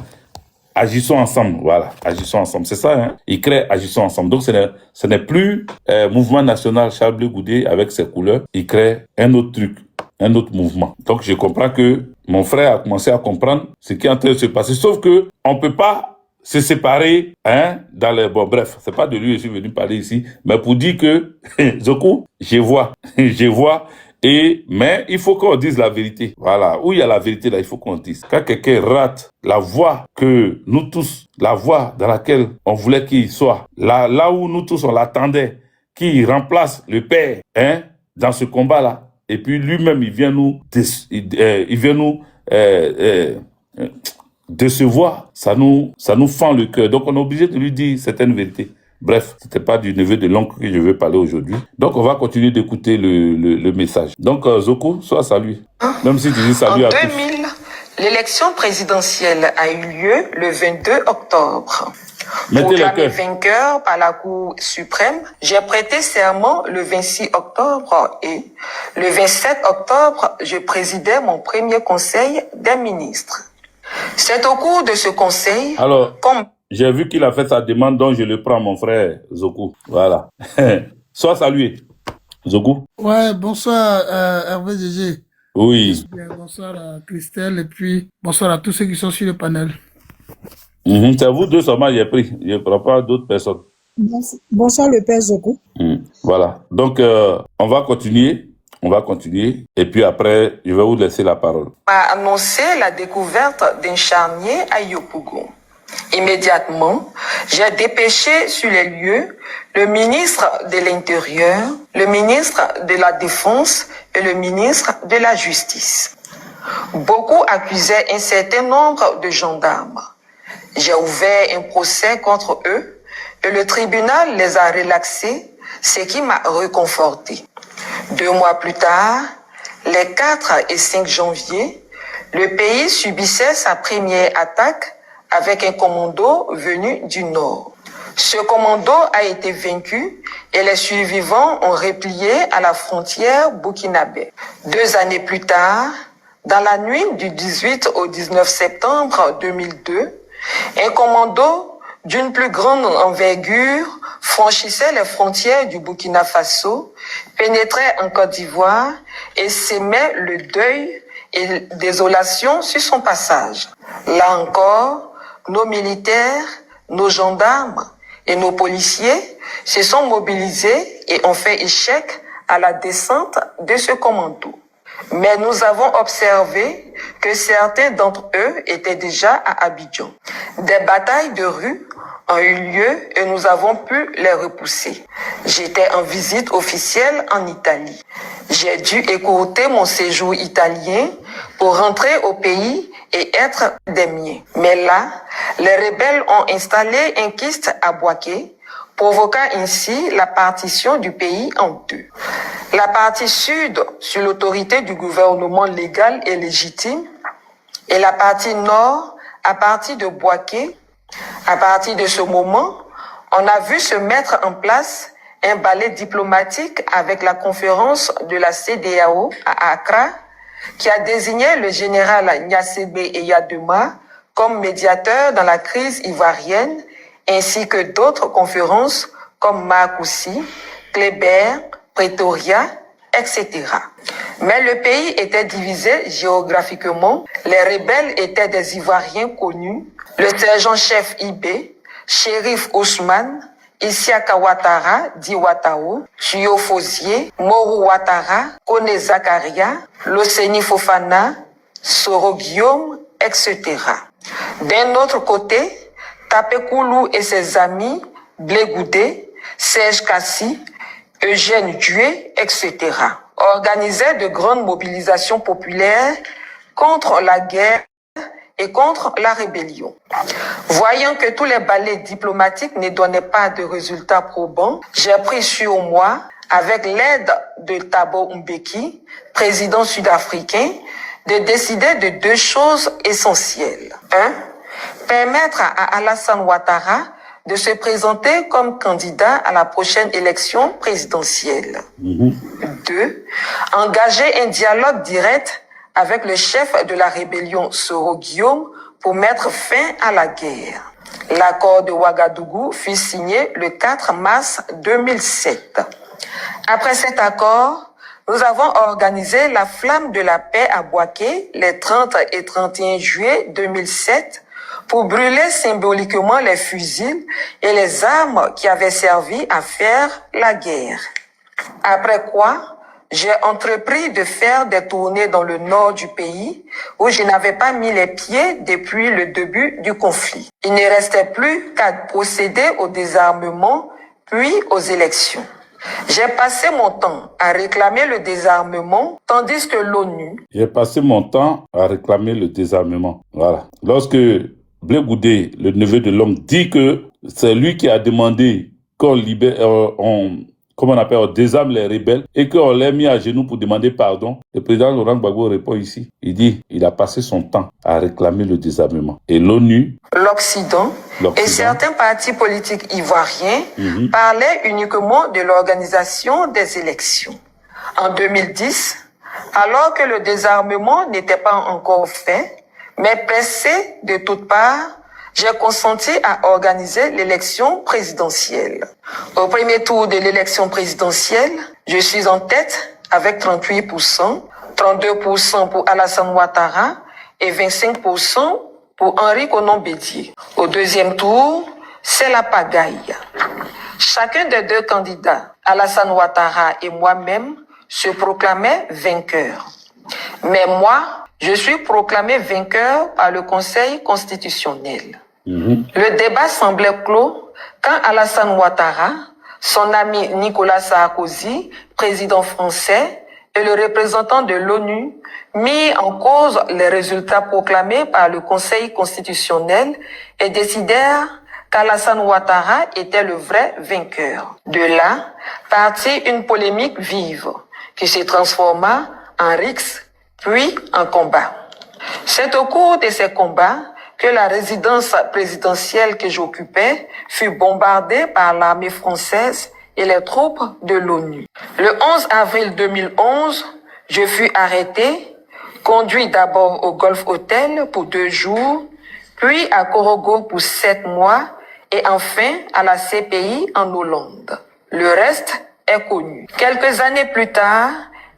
Agissons ensemble, voilà, agissons ensemble, c'est ça, hein. Il crée Agissons ensemble. Donc ce n'est plus mouvement national Charles Blé Goudé avec ses couleurs. Il crée un autre truc, un autre mouvement. Donc je comprends que mon frère a commencé à comprendre ce qui est en train de se passer. Sauf que on peut pas se séparer, hein, dans les... Bon, bref, c'est pas de lui que je suis venu parler ici, mais pour dire que, Zoku, je vois, et Mais il faut qu'on dise la vérité. Voilà, où il y a la vérité, là, il faut qu'on dise. Quand quelqu'un rate la voie que nous tous, la voie dans laquelle on voulait qu'il soit, là où nous tous on l'attendait, qui remplace le père, dans ce combat-là, et puis lui-même, il vient nous décevoir, ça nous fend le cœur. Donc, on est obligé de lui dire certaines vérités. Bref, c'était pas du neveu de l'oncle que je veux parler aujourd'hui. Donc, on va continuer d'écouter le message. Donc, Zoko, sois salué. Même si tu dis salut à tous. En 2000, l'élection présidentielle a eu lieu le 22 octobre. Proclamé vainqueur par la Cour suprême, j'ai prêté serment le 26 octobre et le 27 octobre, je présidais mon premier conseil des ministres. C'est au cours de ce conseil... Alors, j'ai vu qu'il a fait sa demande, donc je le prends, mon frère Zoku. Voilà. Sois salué, Zoku. Ouais, bonsoir Hervé Gégé. Oui. Bonsoir à Christelle et puis bonsoir à tous ceux qui sont sur le panel. C'est vous deux seulement, j'ai pris. Je ne prends pas d'autres personnes. Bonsoir le père Zoku. Voilà. Donc, on va continuer. Et puis après, je vais vous laisser la parole. A annoncé la découverte d'un charnier à Yopougon. Immédiatement, j'ai dépêché sur les lieux le ministre de l'Intérieur, le ministre de la Défense et le ministre de la Justice. Beaucoup accusaient un certain nombre de gendarmes. J'ai ouvert un procès contre eux et le tribunal les a relaxés, ce qui m'a réconforté. 2 mois plus tard, les 4 et 5 janvier, le pays subissait sa première attaque avec un commando venu du nord. Ce commando a été vaincu et les survivants ont replié à la frontière burkinabé. 2 années plus tard, dans la nuit du 18 au 19 septembre 2002, un commando d'une plus grande envergure franchissait les frontières du Burkina Faso, pénétrait en Côte d'Ivoire et sémait le deuil et désolation sur son passage. Là encore, nos militaires, nos gendarmes et nos policiers se sont mobilisés et ont fait échec à la descente de ce commando. Mais nous avons observé que certains d'entre eux étaient déjà à Abidjan. Des batailles de rue ont eu lieu et nous avons pu les repousser. J'étais en visite officielle en Italie. J'ai dû écourter mon séjour italien pour rentrer au pays et être des miens. Mais là, les rebelles ont installé un kyste à Bouaké, provoquant ainsi la partition du pays en 2. La partie sud, sous l'autorité du gouvernement légal et légitime, et la partie nord, à partir de Bouaké. À partir de ce moment, on a vu se mettre en place un balai diplomatique avec la conférence de la CEDEAO à Accra, qui a désigné le général Gnasségbé Eyadema comme médiateur dans la crise ivoirienne, ainsi que d'autres conférences comme Makoussi, Kléber, Pretoria, etc. Mais le pays était divisé géographiquement. Les rebelles étaient des Ivoiriens connus, le sergent-chef Ibé, Shérif Ousmane, Isiaka Ouattara, dit Ouattao, Tuyo Fosier, Morou Ouattara, Kone Zakaria, Loseni Fofana, Soro Guillaume, etc. D'un autre côté, Tapekoulou et ses amis, Blé-Goudé, Serge Kassi, Eugène Dué, etc. organisaient de grandes mobilisations populaires contre la guerre et contre la rébellion. Voyant que tous les balais diplomatiques ne donnaient pas de résultats probants, j'ai pris sur moi, avec l'aide de Thabo Mbeki, président sud-africain, de décider de 2 choses essentielles. 1. Permettre à Alassane Ouattara de se présenter comme candidat à la prochaine élection présidentielle. 2. Engager un dialogue direct avec le chef de la rébellion Soro Guillaume pour mettre fin à la guerre. L'accord de Ouagadougou fut signé le 4 mars 2007. Après cet accord, nous avons organisé la flamme de la paix à Bouaké les 30 et 31 juillet 2007 pour brûler symboliquement les fusils et les armes qui avaient servi à faire la guerre. Après quoi, j'ai entrepris de faire des tournées dans le nord du pays où je n'avais pas mis les pieds depuis le début du conflit. Il ne restait plus qu'à procéder au désarmement puis aux élections. J'ai passé mon temps à réclamer le désarmement, tandis que l'ONU... J'ai passé mon temps à réclamer le désarmement. Voilà. Lorsque Blé Goudé, le neveu de l'homme, dit que c'est lui qui a demandé qu'on libère, comment on appelle, on désarme les rebelles et qu'on les mis à genoux pour demander pardon, le président Laurent Gbagbo répond ici. Il dit, il a passé son temps à réclamer le désarmement. Et l'ONU, l'Occident et certains partis politiques ivoiriens parlaient uniquement de l'organisation des élections. En 2010, alors que le désarmement n'était pas encore fait, mais pressé de toutes parts, j'ai consenti à organiser l'élection présidentielle. Au premier tour de l'élection présidentielle, je suis en tête avec 38%, 32% pour Alassane Ouattara et 25% pour Henri Konan Bédié. Au deuxième tour, c'est la pagaille. Chacun des deux candidats, Alassane Ouattara et moi-même, se proclamaient vainqueurs. Mais moi, je suis proclamé vainqueur par le Conseil constitutionnel. Le débat semblait clos quand Alassane Ouattara, son ami Nicolas Sarkozy, président français, et le représentant de l'ONU mis en cause les résultats proclamés par le Conseil constitutionnel et décidèrent qu'Alassane Ouattara était le vrai vainqueur. De là, partit une polémique vive qui se transforma en rixe puis en combat. C'est au cours de ces combats que la résidence présidentielle que j'occupais fut bombardée par l'armée française et les troupes de l'ONU. Le 11 avril 2011, je fus arrêté, conduit d'abord au Golf Hotel pour 2 jours, puis à Korogo pour 7 mois et enfin à la CPI en Hollande. Le reste est connu. Quelques années plus tard,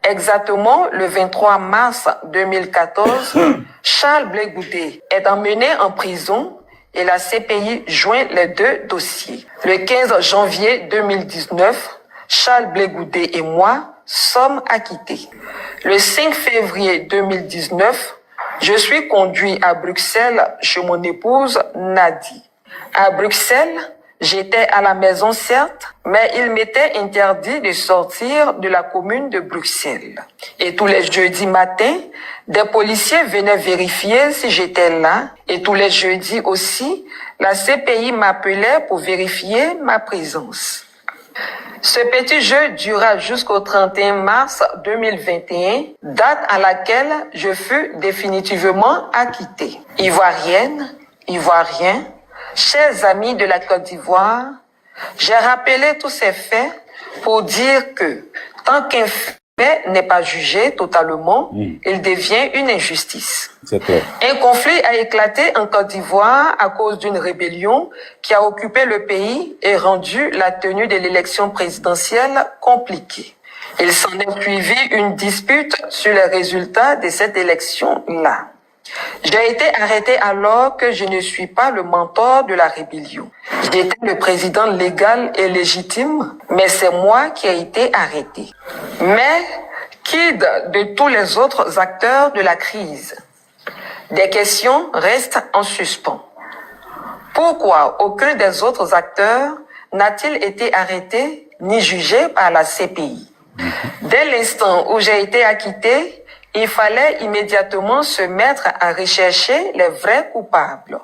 exactement le 23 mars 2014, Charles Blé Goudé est emmené en prison et la CPI joint les 2 dossiers. Le 15 janvier 2019, Charles Blé Goudé et moi sommes acquittés. Le 5 février 2019, je suis conduit à Bruxelles chez mon épouse Nadi. À Bruxelles, j'étais à la maison certes, mais il m'était interdit de sortir de la commune de Bruxelles. Et tous les jeudis matins, des policiers venaient vérifier si j'étais là. Et tous les jeudis aussi, la CPI m'appelait pour vérifier ma présence. Ce petit jeu dura jusqu'au 31 mars 2021, date à laquelle je fus définitivement acquitté. Ivoirienne, Ivoirien, chers amis de la Côte d'Ivoire, j'ai rappelé tous ces faits pour dire que tant qu'un fait n'est pas jugé totalement, il devient une injustice. Un conflit a éclaté en Côte d'Ivoire à cause d'une rébellion qui a occupé le pays et rendu la tenue de l'élection présidentielle compliquée. Il s'en est suivi une dispute sur les résultats de cette élection-là. J'ai été arrêté alors que je ne suis pas le mentor de la rébellion. J'étais le président légal et légitime, mais c'est moi qui ai été arrêté. Mais qui de tous les autres acteurs de la crise? Des questions restent en suspens. Pourquoi aucun des autres acteurs n'a-t-il été arrêté ni jugé par la CPI? Dès l'instant où j'ai été acquitté, il fallait immédiatement se mettre à rechercher les vrais coupables.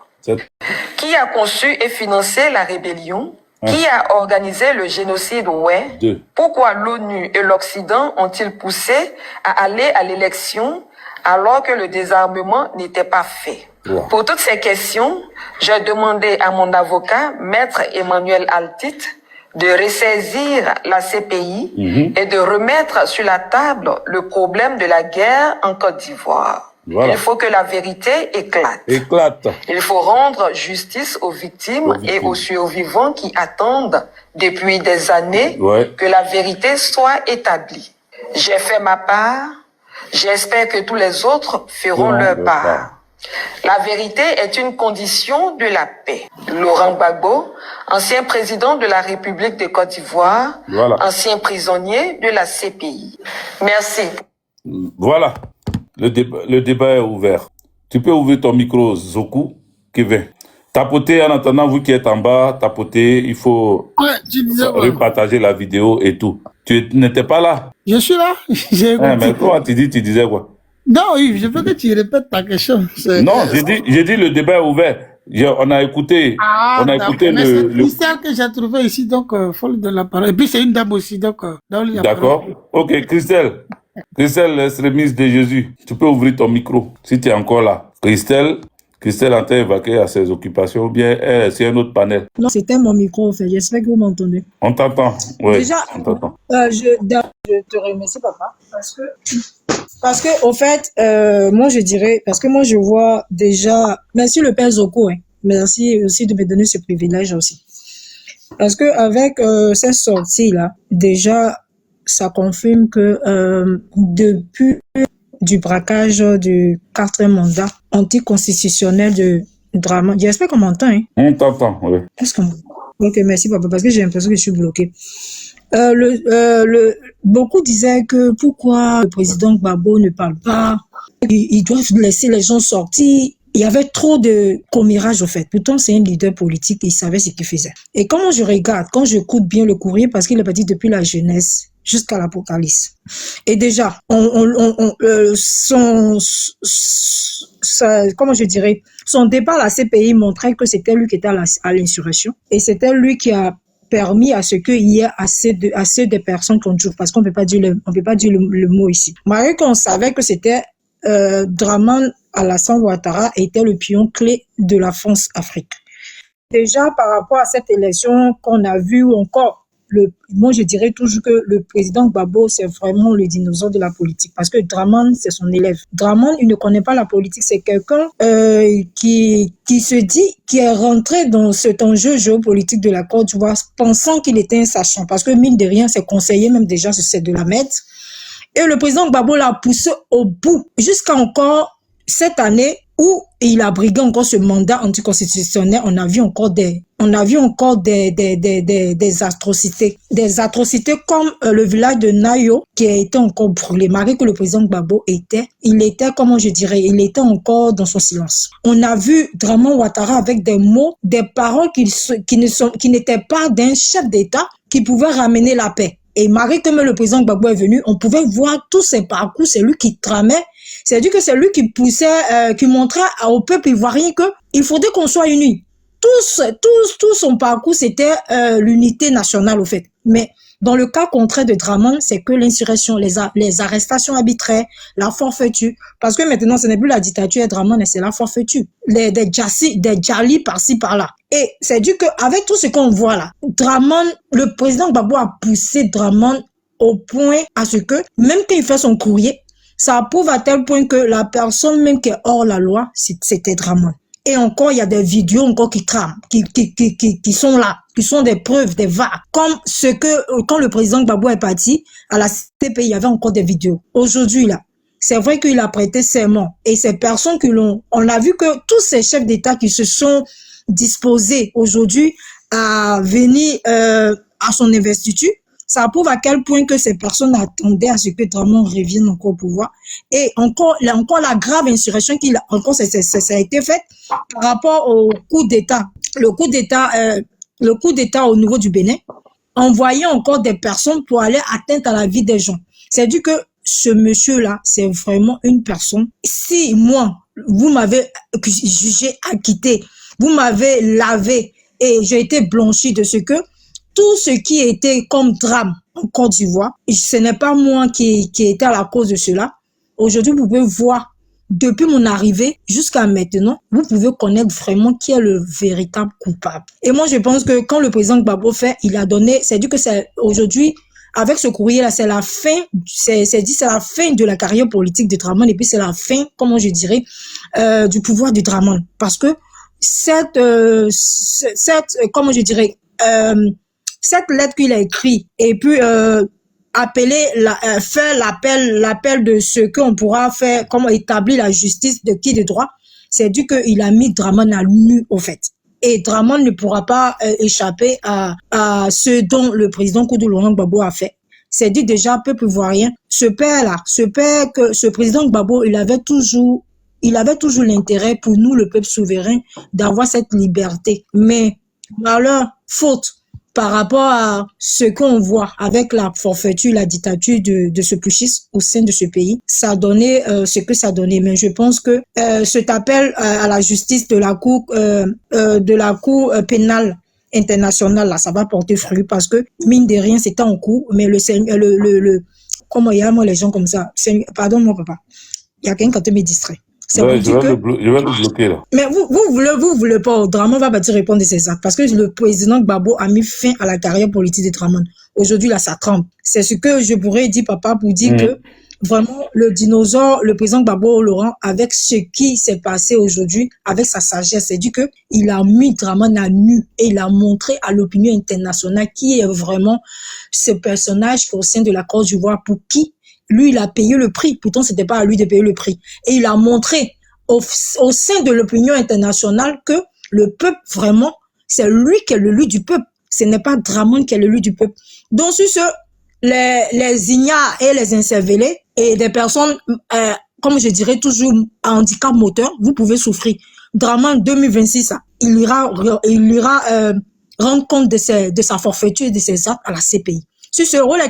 Qui a conçu et financé la rébellion? Qui a organisé le génocide? Pourquoi l'ONU et l'Occident ont-ils poussé à aller à l'élection alors que le désarmement n'était pas fait? Pour toutes ces questions, j'ai demandé à mon avocat, Maître Emmanuel Altit, de ressaisir la CPI et de remettre sur la table le problème de la guerre en Côte d'Ivoire. Il faut que la vérité éclate. Il faut rendre justice aux victimes et aux survivants qui attendent depuis des années que la vérité soit établie. J'ai fait ma part. J'espère que tous les autres feront leur part. La vérité est une condition de la paix. Laurent Gbagbo, ancien président de la République de Côte d'Ivoire, ancien prisonnier de la CPI. Merci. Voilà, le débat est ouvert. Tu peux ouvrir ton micro, Zoku, Kevin. Tapotez en attendant, vous qui êtes en bas, tapotez, il faut repartager la vidéo et tout. Tu n'étais pas là? Je suis là. Mais toi, tu disais quoi? Non, oui, je veux que tu répètes ta question. Non, j'ai dit le débat est ouvert. On a écouté, le Christelle que j'ai trouvé ici, donc faut lui donner la parole. Et puis c'est une dame aussi, donc d'accord. Ok, Christelle, l'extrémiste de Jésus, tu peux ouvrir ton micro si tu es encore là. Christelle a été évacuée à ses occupations ou bien c'est un autre panel? Non, c'était mon micro, en fait. J'espère que vous m'entendez. On t'entend, oui. Déjà, on t'entend. Je te remercie, papa, parce que au fait, moi je dirais, parce que moi je vois déjà, merci le père Zoko, hein, merci aussi de me donner ce privilège aussi, parce que avec cette sortie là, déjà ça confirme que depuis du braquage du 4e mandat anticonstitutionnel de Dramane, j'espère qu'on m'entend, hein. On t'entend, oui. Est-ce qu'on... Ok, merci papa, parce que j'ai l'impression que je suis bloquée. Beaucoup disaient que pourquoi le président Gbagbo ne parle pas, ils doivent laisser les gens sortir. Il y avait trop de commérage au fait. Pourtant, c'est un leader politique, il savait ce qu'il faisait. Et quand je regarde, quand j'écoute bien le courrier, parce qu'il est parti depuis la jeunesse jusqu'à l'Apocalypse. Et déjà, son départ à la CPI montrait que c'était lui qui était à l'insurrection. Et c'était lui qui a permis à ce qu'il y ait assez de personnes qu'on joue, parce qu'on peut pas dire le mot ici. Malgré qu'on savait que c'était Dramane Alassane Ouattara était le pion clé de la France-Afrique. Déjà, par rapport à cette élection qu'on a vue encore, moi je dirais toujours que le président Gbagbo c'est vraiment le dinosaure de la politique, parce que Dramane c'est son élève. Dramane il ne connaît pas la politique, c'est quelqu'un qui se dit, qui est rentré dans cet enjeu géopolitique de la Côte d'Ivoire pensant qu'il était un sachant, parce que mine de rien ses conseillers même déjà c'est de la mettre. Et le président Gbagbo l'a poussé au bout jusqu'à encore cette année où il a brigué encore ce mandat anticonstitutionnel. On a vu encore des atrocités. Des atrocités comme le village de Nayo qui a été encore brûlé. Malgré que le président Gbagbo il était encore dans son silence. On a vu Dramane Ouattara avec des mots, des paroles qui n'étaient pas d'un chef d'État qui pouvait ramener la paix. Et malgré que le président Gbagbo est venu, on pouvait voir tous ses parcours, c'est lui qui tramait. C'est-à-dire que c'est lui qui poussait, qui montrait au peuple ivoirien qu'il faudrait qu'on soit unis. Tout son parcours, c'était l'unité nationale, au fait. Mais dans le cas contraire de Dramane, c'est que l'insurrection, les arrestations arbitraires, la forfaiture. Parce que maintenant, ce n'est plus la dictature de Dramane, c'est la forfaiture. Des djali par-ci, par-là. Et c'est dû qu'avec tout ce qu'on voit là, Dramane, le président Gbagbo a poussé Dramane au point à ce que, même quand il fait son courrier, ça prouve à tel point que la personne même qui est hors la loi, c'était Dramane. Et encore, il y a des vidéos encore qui trament, qui sont là, qui sont des preuves, des VAR. Comme quand le président Gbagbo est parti, à la CPI, il y avait encore des vidéos. Aujourd'hui, là, c'est vrai qu'il a prêté serment. Et ces personnes on a vu que tous ces chefs d'État qui se sont disposés aujourd'hui à venir à son investiture, ça prouve à quel point que ces personnes attendaient à ce que Dramane revienne encore au pouvoir. Et encore la grave insurrection ça a été fait par rapport au coup d'État. Le coup d'État au niveau du Bénin, envoyant encore des personnes pour aller atteindre à la vie des gens. C'est dit que ce monsieur-là, c'est vraiment une personne. Si moi, vous m'avez jugé, acquitté, vous m'avez lavé et j'ai été blanchi de ce que tout ce qui était comme drame en Côte d'Ivoire, ce n'est pas moi qui était à la cause de cela. Aujourd'hui, vous pouvez voir, depuis mon arrivée jusqu'à maintenant, vous pouvez connaître vraiment qui est le véritable coupable. Et moi, je pense que quand le président Gbagbo fait, il a donné, c'est dit que c'est aujourd'hui, avec ce courrier-là, c'est la fin, c'est la fin de la carrière politique de Dramane et puis c'est la fin, comment je dirais, du pouvoir de Dramane. Parce que comment je dirais, cette lettre qu'il a écrite et puis faire l'appel de ce qu'on pourra faire, comment établir la justice de qui de droit, C'est dit qu'il a mis Draman à nu, au fait. Et Draman ne pourra pas échapper à ce dont le président Koudou Laurent Gbagbo a fait. C'est dit déjà, peuple ivoirien, ce président Gbagbo, il avait toujours l'intérêt pour nous, le peuple souverain, d'avoir cette liberté. Mais malheur, faute, par rapport à ce qu'on voit avec la forfaiture, la dictature de ce putschiste au sein de ce pays, ça a donné ce que ça a donné. Mais je pense que cet appel à la justice de la cour pénale internationale, là, ça va porter fruit parce que, mine de rien, c'était en cours, mais comment il y a, moi, les gens comme ça, pardon, mon papa, il y a quelqu'un qui me distrait. Ouais, je vais le bloquer là. Mais vous voulez pas, Draman va pas te répondre de ces actes parce que le président Gbagbo a mis fin à la carrière politique de Draman. Aujourd'hui, là, ça tremble. C'est ce que je pourrais dire, papa, pour dire que vraiment, le dinosaure, le président Gbagbo Laurent, avec ce qui s'est passé aujourd'hui, avec sa sagesse, c'est dit que il a mis Draman à nu et il a montré à l'opinion internationale qui est vraiment ce personnage au sein de la Côte d'Ivoire pour qui lui, il a payé le prix. Pourtant, c'était pas à lui de payer le prix. Et il a montré au sein de l'opinion internationale que le peuple, vraiment, c'est lui qui est l'élu du peuple. Ce n'est pas Draman qui est l'élu du peuple. Donc, sur ce, les ignares et les incervelés et des personnes, comme je dirais toujours, à handicap moteur, vous pouvez souffrir. Draman 2026, il ira rendre compte de sa forfaiture et de ses actes à la CPI. Sur ce rôle,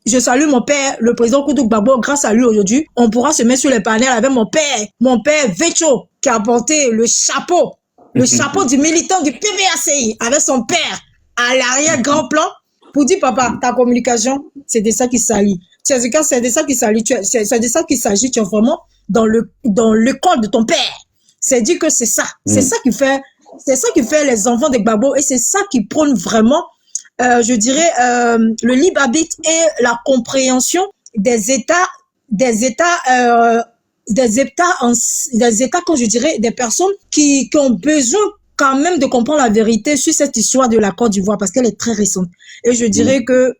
je salue mon père, le président Koudou Gbagbo. Grâce à lui, aujourd'hui, on pourra se mettre sur les panels avec mon père Vecho, qui a porté le chapeau du militant du PBACI, avec son père à l'arrière grand plan, pour dire, papa, ta communication, c'est de ça qu'il s'agit. C'est de ça qu'il s'agit. C'est de ça qu'il s'agit. Tu es vraiment dans l'école de ton père. C'est dit que c'est ça. C'est ça qui fait les enfants de Gbagbo et c'est ça qui prône vraiment je dirais le libre arbitre et la compréhension des États quand je dirais des personnes qui ont besoin quand même de comprendre la vérité sur cette histoire de la Côte d'Ivoire parce qu'elle est très récente. Et je dirais que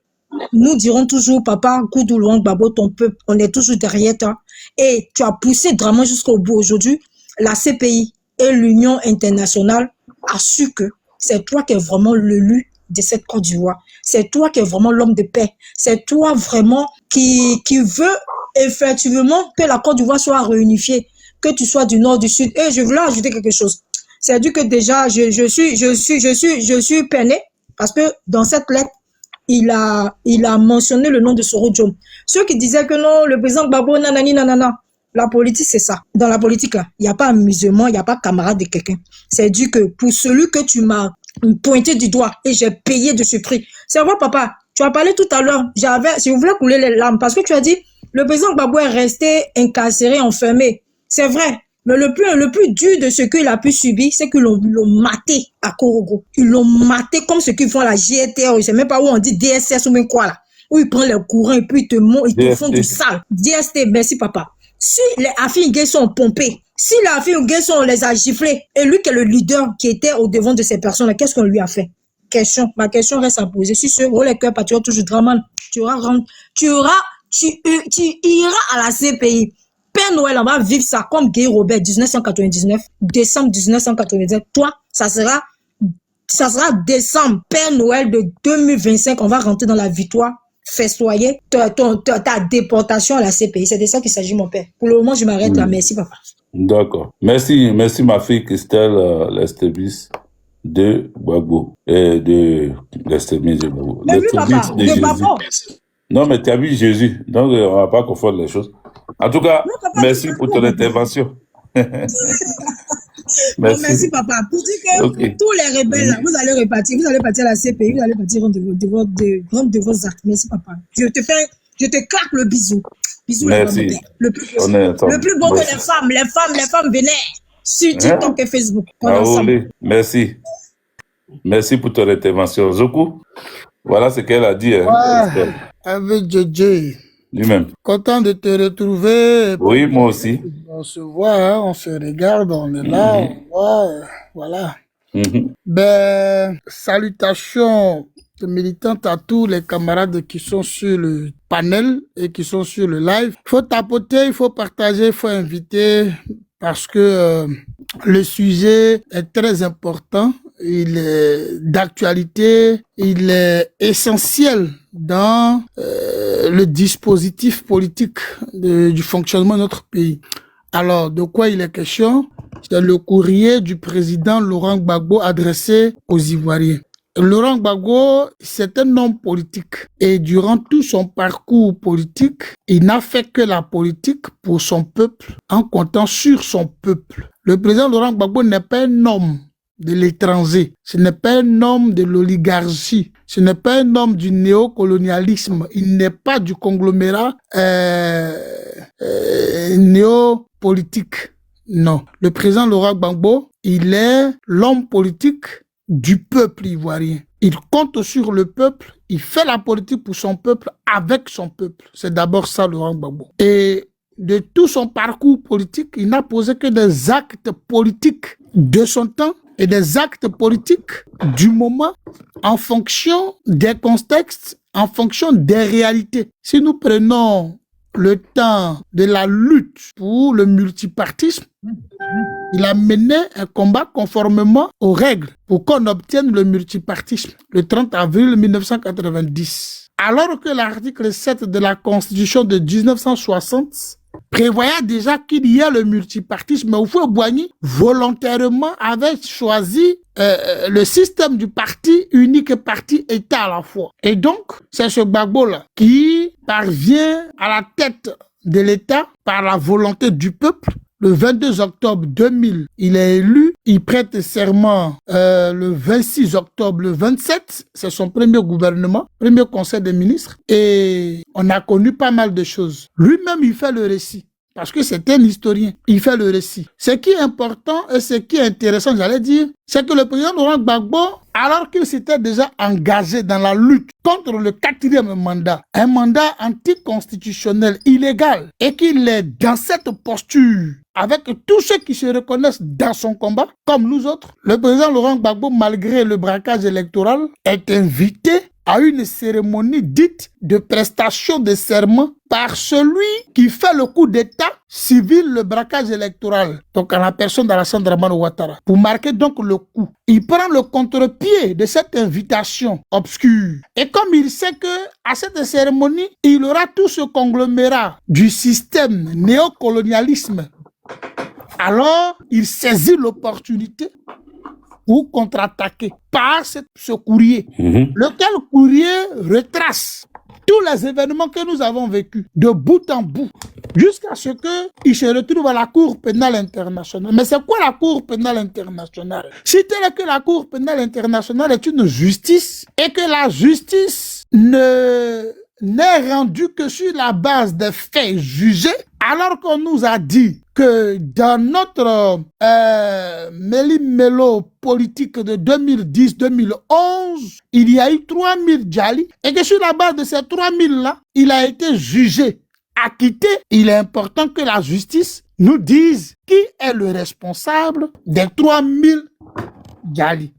nous dirons toujours, papa Koudou Laurent Gbagbo, ton peuple, on est toujours derrière toi. Et tu as poussé Draman jusqu'au bout. Aujourd'hui, la CPI et l'Union internationale a su que c'est toi qui es vraiment l'élu de cette Côte d'Ivoire. C'est toi qui es vraiment l'homme de paix. C'est toi vraiment qui veut effectivement que la Côte d'Ivoire soit réunifiée, que tu sois du nord, du sud. Et je voulais ajouter quelque chose. C'est dit que déjà, je suis peiné parce que dans cette lettre, il a mentionné le nom de Soro Diom. Ceux qui disaient que non, le président Gbagbo, nanani, nanana. La politique, c'est ça. Dans la politique, là, il n'y a pas amusement, il n'y a pas camarade de quelqu'un. C'est dit que pour celui que tu m'as pointé du doigt et j'ai payé de ce prix. C'est vrai, papa. Tu as parlé tout à l'heure. Je voulais couler les larmes parce que tu as dit, le président Gbagbo est resté incarcéré, enfermé. C'est vrai. Mais le plus dur de ce qu'il a pu subir, c'est qu'ils l'ont maté à Korogo. Ils l'ont maté comme ce qu'ils font à la GTR. Je ne sais même pas où on dit DSS ou même quoi là. Où ils prennent le courant et puis ils te font du sale. DST, merci papa. Si les affines gays sont pompés, si les affines gays on les a giflés, et lui qui est le leader qui était au devant de ces personnes-là, qu'est-ce qu'on lui a fait? Ma question reste à poser. Si ce rôle est cœur patriote toujours Draman, tu iras à la CPI. Père Noël, on va vivre ça comme Guy Robert, 1999, décembre 1999. Toi, ça sera décembre, Père Noël de 2025, on va rentrer dans la victoire. Festoyer ta déportation à la CPI. C'est de ça qu'il s'agit, mon père. Pour le moment, je m'arrête là. Merci, papa. D'accord. Merci ma fille Christelle Lestebis de Gbagbo et de Lestebis de Gbagbo. Lestebis de Jésus. Non, mais tu as vu Jésus. Donc, on ne va pas confondre les choses. En tout cas, merci pour ton intervention. Merci, papa. Pour dire que tous les rebelles, là, vous allez partir à la CPI, vous allez partir de vos actes. Merci, papa. Je te claque le bisou. Bisou, merci. Le plus beau que les femmes vénèrent sur TikTok et Facebook. Merci. Merci pour ton intervention. Zoku, voilà ce qu'elle a dit. Avec JJ. Lui-même. Content de te retrouver. Oui, moi aussi. On se voit, on se regarde, on est là, on voit, voilà. Ben, salutations militantes à tous les camarades qui sont sur le panel et qui sont sur le live. Il faut tapoter, il faut partager, il faut inviter parce que le sujet est très important, il est d'actualité, il est essentiel dans le dispositif politique du fonctionnement de notre pays. Alors, de quoi il est question? C'est le courrier du président Laurent Gbagbo adressé aux Ivoiriens. Laurent Gbagbo, c'est un homme politique et durant tout son parcours politique, il n'a fait que la politique pour son peuple en comptant sur son peuple. Le président Laurent Gbagbo n'est pas un homme de l'étranger, ce n'est pas un homme de l'oligarchie, ce n'est pas un homme du néocolonialisme, il n'est pas du conglomérat néopolitique. Non, le président Laurent Gbagbo, il est l'homme politique du peuple ivoirien. Il compte sur le peuple, il fait la politique pour son peuple, avec son peuple. C'est d'abord ça, Laurent Gbagbo. Et de tout son parcours politique, il n'a posé que des actes politiques de son temps et des actes politiques du moment en fonction des contextes, en fonction des réalités. Si nous prenons le temps de la lutte pour le multipartisme, il a mené un combat conformément aux règles pour qu'on obtienne le multipartisme le 30 avril 1990. Alors que l'article 7 de la Constitution de 1960 prévoyait déjà qu'il y a le multipartisme, mais Houphouët-Boigny volontairement avait choisi le système du parti unique et parti-État à la fois. Et donc, c'est ce Gbagbo-là qui parvient à la tête de l'État par la volonté du peuple. Le 22 octobre 2000, il est élu, il prête serment le 26 octobre, le 27, c'est son premier gouvernement, premier conseil des ministres, et on a connu pas mal de choses. Lui-même, il fait le récit, parce que c'est un historien, il fait le récit. Ce qui est important et ce qui est intéressant, j'allais dire, c'est que le président Laurent Gbagbo, alors qu'il s'était déjà engagé dans la lutte contre le 4e mandat, un mandat anticonstitutionnel illégal, et qu'il est dans cette posture avec tous ceux qui se reconnaissent dans son combat, comme nous autres, le président Laurent Gbagbo, malgré le braquage électoral, est invité à une cérémonie dite de prestation de serment par celui qui fait le coup d'état civil, le braquage électoral, donc à la personne d'Alassane Dramane Ouattara, pour marquer donc le coup. Il prend le contre-pied de cette invitation obscure. Et comme il sait que à cette cérémonie, il aura tout ce conglomérat du système néocolonialisme, alors il saisit l'opportunité pour contre-attaquer par ce courrier, lequel courrier retrace tous les événements que nous avons vécus de bout en bout jusqu'à ce qu'il se retrouve à la Cour pénale internationale. Mais c'est quoi la Cour pénale internationale? Si tel est que la Cour pénale internationale est une justice et que la justice n'est rendue que sur la base des faits jugés, alors qu'on nous a dit que dans notre méli-mélo politique de 2010-2011, il y a eu 3000 Djali, et que sur la base de ces 3000-là, il a été jugé, acquitté. Il est important que la justice nous dise qui est le responsable des 3000 Djali.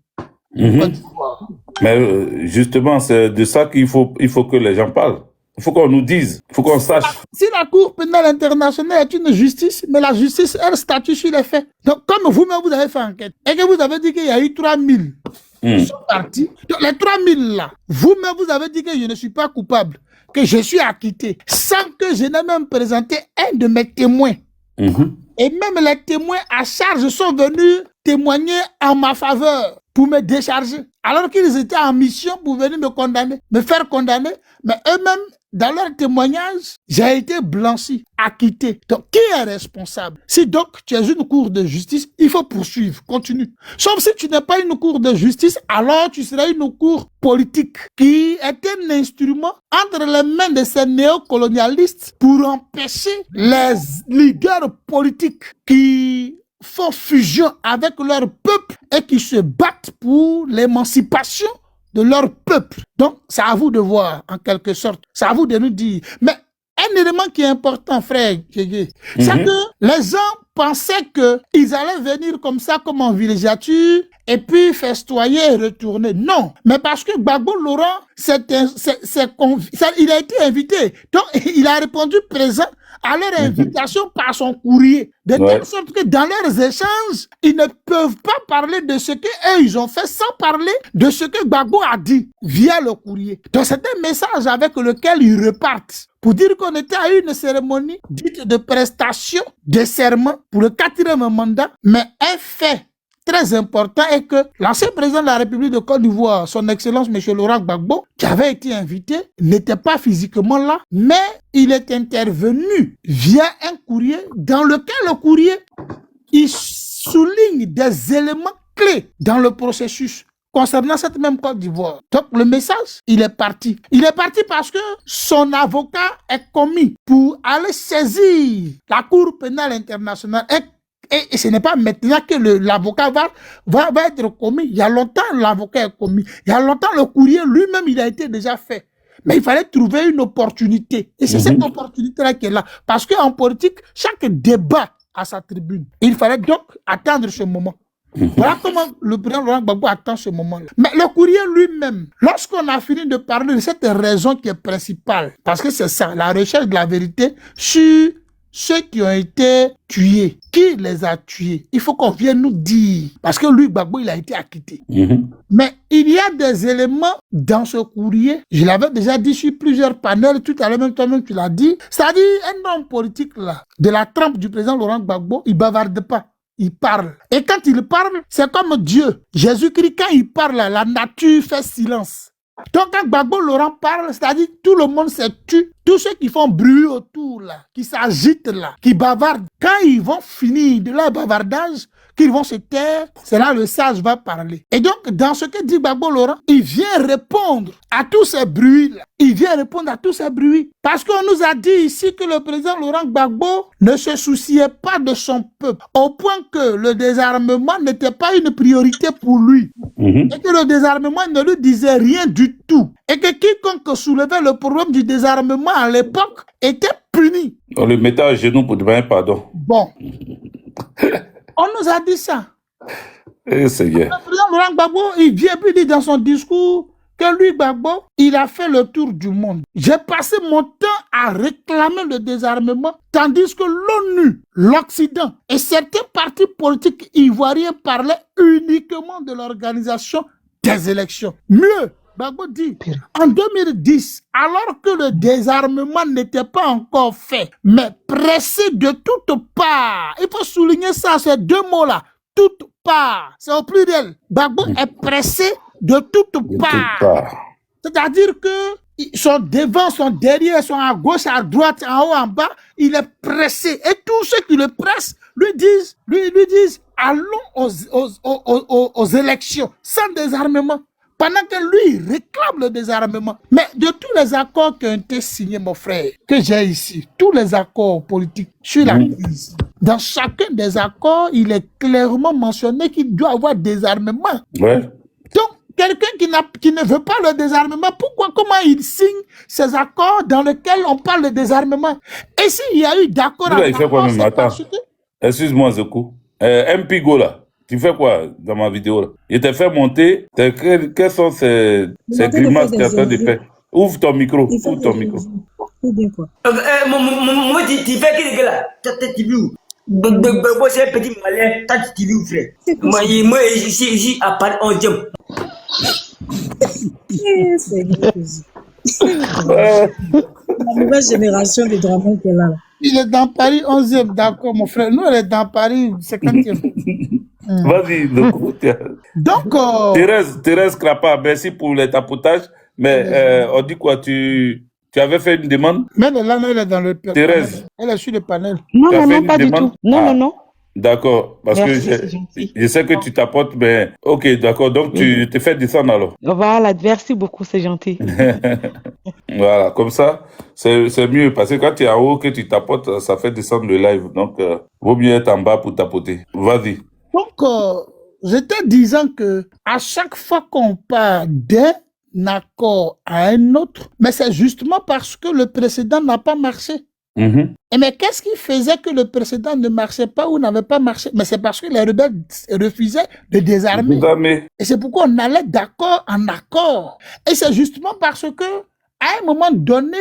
Mais justement, c'est de ça qu'il faut que les gens parlent. Il faut qu'on nous dise, il faut qu'on sache. Si la Cour pénale internationale est une justice, mais la justice, elle statue sur les faits. Donc, comme vous-même, vous avez fait enquête, et que vous avez dit qu'il y a eu 3000 qui sont partis, donc les 3000 là, vous-même, vous avez dit que je ne suis pas coupable, que je suis acquitté, sans que je n'ai même présenté un de mes témoins. Et même les témoins à charge sont venus témoigner en ma faveur pour me décharger, alors qu'ils étaient en mission pour venir me condamner, me faire condamner, mais eux-mêmes, dans leur témoignage, j'ai été blanchi, acquitté. Donc, qui est responsable? Si donc tu es une cour de justice, il faut poursuivre, continue. Sauf si tu n'es pas une cour de justice, alors tu seras une cour politique qui est un instrument entre les mains de ces néocolonialistes pour empêcher les leaders politiques qui font fusion avec leur peuple et qui se battent pour l'émancipation de leur peuple. Donc, c'est à vous de voir, en quelque sorte. C'est à vous de nous dire. Mais un élément qui est important, frère, c'est que les gens pensaient qu'ils allaient venir comme ça, comme en villégiature, et puis festoyer et retourner. Non. Mais parce que Gbagbo Laurent, il a été invité. Donc, il a répondu présent à leur invitation par son courrier. De telle sorte que dans leurs échanges, ils ne peuvent pas parler de ce qu'eux, ils ont fait sans parler de ce que Gbagbo a dit via le courrier. Donc c'est un message avec lequel ils repartent pour dire qu'on était à une cérémonie dite de prestation de serment pour le 4e mandat, mais un fait très important est que l'ancien président de la République de Côte d'Ivoire, son Excellence M. Laurent Gbagbo, qui avait été invité, n'était pas physiquement là, mais il est intervenu via un courrier dans lequel le courrier, il souligne des éléments clés dans le processus concernant cette même Côte d'Ivoire. Donc le message, il est parti. Il est parti parce que son avocat est commis pour aller saisir la Cour pénale internationale. Et ce n'est pas maintenant que l'avocat va être commis. Il y a longtemps, l'avocat est commis. Il y a longtemps, le courrier lui-même, il a été déjà fait. Mais il fallait trouver une opportunité. Et c'est cette opportunité-là qui est là. Parce qu'en politique, chaque débat a sa tribune. Il fallait donc attendre ce moment. Voilà comment le président Laurent Gbagbo attend ce moment-là. Mais le courrier lui-même, lorsqu'on a fini de parler de cette raison qui est principale, parce que c'est ça, la recherche de la vérité sur ceux qui ont été tués, qui les a tués, il faut qu'on vienne nous dire. Parce que lui, Gbagbo, il a été acquitté. Mais il y a des éléments dans ce courrier, je l'avais déjà dit sur plusieurs panels, tout à l'heure même toi-même tu l'as dit, c'est-à-dire un homme politique là, de la trempe du président Laurent Gbagbo, il bavarde pas. Il parle. Et quand il parle, c'est comme Dieu. Jésus-Christ, quand il parle, la nature fait silence. Donc quand Gbagbo Laurent parle, c'est-à-dire tout le monde se tue. Tous ceux qui font bruit autour, là, qui s'agitent là, qui bavardent, quand ils vont finir de leur bavardage, qu'ils vont se taire, c'est là le sage va parler. Et donc, dans ce que dit Gbagbo Laurent, il vient répondre à tous ces bruits-là. Il vient répondre à tous ces bruits. Parce qu'on nous a dit ici que le président Laurent Gbagbo ne se souciait pas de son peuple, au point que le désarmement n'était pas une priorité pour lui. Et que le désarmement ne lui disait rien du tout. Et que quiconque soulevait le problème du désarmement à l'époque était puni. On le mettait à genoux pour demander pardon. Bon. On nous a dit ça. Eh, Seigneur. Le président Laurent Gbagbo, il vient puis dit dans son discours que lui, Gbagbo, il a fait le tour du monde. J'ai passé mon temps à réclamer le désarmement, tandis que l'ONU, l'Occident et certains partis politiques ivoiriens parlaient uniquement de l'organisation des élections. Mieux, Gbagbo dit, en 2010, alors que le désarmement n'était pas encore fait, mais pressé de toutes parts, il faut souligner ça, ces deux mots-là, toutes parts, c'est au pluriel. Gbagbo est pressé de toutes parts. C'est-à-dire que son devant, son derrière, son à gauche, à droite, en haut, en bas, il est pressé. Et tous ceux qui le pressent lui disent, allons aux élections sans désarmement. Pendant que lui, il réclame le désarmement. Mais de tous les accords qui ont été signés, mon frère, que j'ai ici, tous les accords politiques sur la crise, dans chacun des accords, il est clairement mentionné qu'il doit avoir désarmement. Ouais. Donc, quelqu'un qui ne veut pas le désarmement, comment il signe ces accords dans lesquels on parle de désarmement? Et s'il y a eu d'accord il fait quoi même? Attends. Excuse-moi, Zekou. Mpigo, là. Tu fais quoi dans ma vidéo là? Il t'a fait monter. Quelles sont ces grimaces que tu as fait de faire? Ouvre ton micro. Ouvre ton micro. Moi, tu fais qui là? Tu vu où? Moi, c'est un petit malin. Tu vu où, frère? Moi, ici, à Paris 11e. La nouvelle génération de dragons qui est là. Il est dans Paris 11e, d'accord, mon frère. Nous, elle est dans Paris 50e. Vas-y, donc. Thérèse Krapa, merci pour les tapotages. Mais on dit quoi? Tu avais fait une demande? Mais là, elle est dans le panel. Thérèse. Elle est sur le panel. Non, pas du tout. Non. D'accord, parce merci, que je sais que tu t'apportes, mais ok, d'accord, donc tu te fais descendre alors. Voilà, merci beaucoup, c'est gentil. Voilà, comme ça, c'est mieux, parce que quand tu es en haut, que tu t'apportes, ça fait descendre le live, donc vaut mieux être en bas pour tapoter. Vas-y. Donc, j'étais disant que à chaque fois qu'on parle d'un accord à un autre, mais c'est justement parce que le précédent n'a pas marché. Et mais qu'est-ce qui faisait que le précédent ne marchait pas ou n'avait pas marché? Mais c'est parce que les rebelles refusaient de désarmer. Et c'est pourquoi on allait d'accord en accord. Et c'est justement parce que, à un moment donné,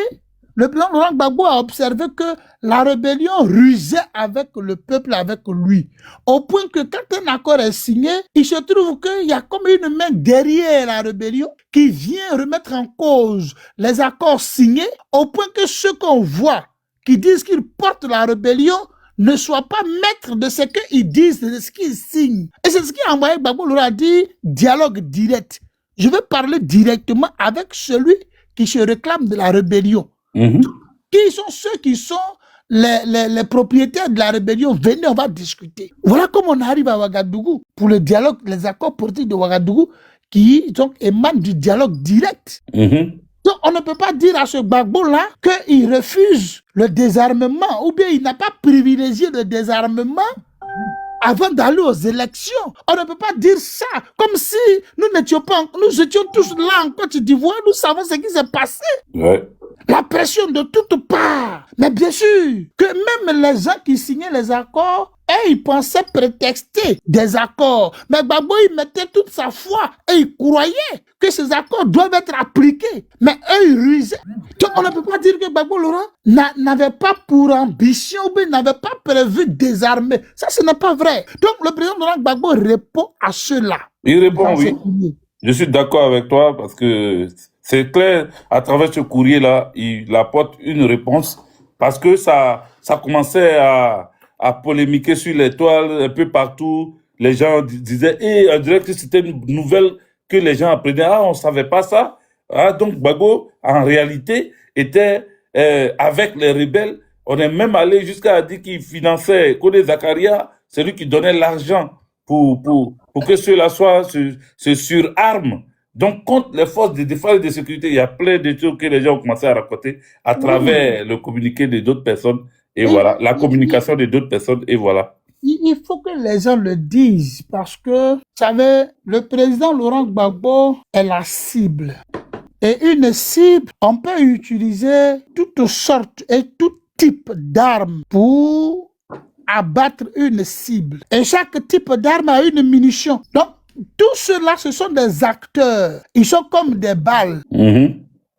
le président Laurent Gbagbo a observé que la rébellion rusait avec le peuple, avec lui. Au point que quand un accord est signé, il se trouve qu'il y a comme une main derrière la rébellion qui vient remettre en cause les accords signés, au point que ceux qu'on voit qui disent qu'ils portent la rébellion ne soient pas maîtres de ce qu'ils disent, de ce qu'ils signent. Et c'est ce qui a envoyé Gbagbo leur a dit dialogue direct. Je veux parler directement avec celui qui se réclame de la rébellion. Qui sont ceux qui sont les propriétaires de la rébellion? Venez, on va discuter. Voilà comment on arrive à Ouagadougou pour le dialogue, les accords politiques de Ouagadougou qui donc émanent du dialogue direct. Donc on ne peut pas dire à ce Gbagbo-là qu'il refuse le désarmement ou bien il n'a pas privilégié le désarmement avant d'aller aux élections. On ne peut pas dire ça comme si nous n'étions pas, nous étions tous là en Côte d'Ivoire, nous savons ce qui s'est passé. Ouais. La pression de toutes parts. Mais bien sûr que même les gens qui signaient les accords, ils pensaient prétexter des accords. Mais Gbagbo, il mettait toute sa foi et il croyait que ces accords doivent être appliqués. Mais eux, ils rusaient. Donc on ne peut pas dire que Gbagbo Laurent n'avait pas pour ambition ou bien n'avait pas prévu de désarmer. Ça, ce n'est pas vrai. Donc le président Laurent Gbagbo répond à cela. Il répond, oui. Je suis d'accord avec toi parce que c'est clair, à travers ce courrier-là, il apporte une réponse parce que ça commençait à polémiquer sur l'étoile un peu partout. Les gens disaient, on dirait que c'était une nouvelle que les gens apprenaient. Ah, on ne savait pas ça. Ah, donc Gbagbo, en réalité, était avec les rebelles. On est même allé jusqu'à dire qu'il finançait Kodé Zakaria, celui qui donnait l'argent pour que ceux-là se surarment. Donc, contre les forces de défense et de sécurité, il y a plein de choses que les gens ont commencé à raconter à travers le communiqué de d'autres personnes. Et voilà, la communication de d'autres personnes, et voilà. Il faut que les gens le disent parce que, vous savez, le président Laurent Gbagbo est la cible. Et une cible, on peut utiliser toutes sortes et tout type d'armes pour abattre une cible. Et chaque type d'arme a une munition. Donc, tout cela, ce sont des acteurs. Ils sont comme des balles.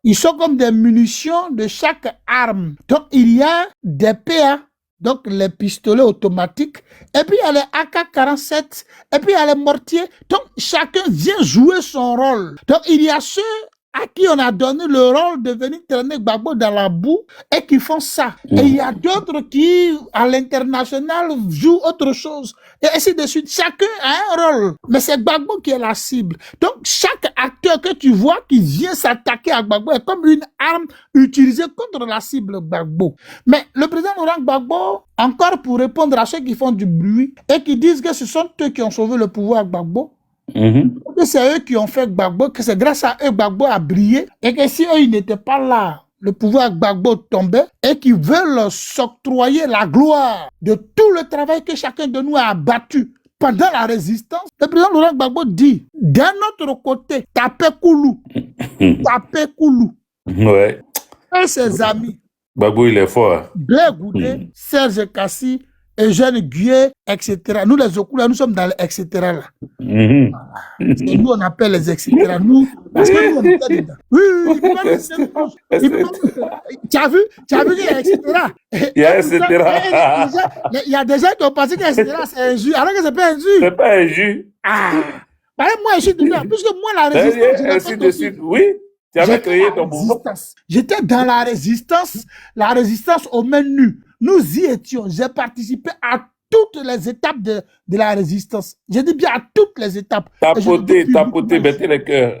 Ils sont comme des munitions de chaque arme. Donc, il y a des PA, donc les pistolets automatiques, et puis il y a les AK-47, et puis il y a les mortiers. Donc, chacun vient jouer son rôle. Donc, il y a ceux à qui on a donné le rôle de venir traîner Gbagbo dans la boue et qui font ça. Et il y a d'autres qui, à l'international, jouent autre chose. Et ainsi de suite. Chacun a un rôle. Mais c'est Gbagbo qui est la cible. Donc, chaque acteur que tu vois qui vient s'attaquer à Gbagbo est comme une arme utilisée contre la cible Gbagbo. Mais le président Laurent Gbagbo, encore pour répondre à ceux qui font du bruit et qui disent que ce sont eux qui ont sauvé le pouvoir à Gbagbo, que c'est eux qui ont fait Gbagbo, que c'est grâce à eux Gbagbo a brillé, et que si eux ils n'étaient pas là, le pouvoir Gbagbo tombait, et qu'ils veulent s'octroyer la gloire de tout le travail que chacun de nous a abattu pendant la résistance. Le président Laurent Gbagbo dit, d'un autre côté, tapez Koulou, Ouais. Et ses amis, Gbagbo il est fort. Blaise Goudé, Serge Kassi, Eugène Guillet, etc. Nous, les Okula, nous sommes dans les etc. là. Et nous, on appelle les etc. Nous, parce que nous, on était dedans. Oui. Tu as vu qu'il y a etc. Il y a etc. Il y a des gens qui ont pensé que etc. c'est un jus, alors que c'est pas un jus. C'est pas un jus. Moi, je suis dedans. Puisque moi, la résistance. Ainsi de suite. Oui. Tu avais créé ton mouvement. J'étais dans la résistance aux mains nues. Nous y étions. J'ai participé à toutes les étapes de la résistance. J'ai dit bien à toutes les étapes. Tapoter, mettez le cœur.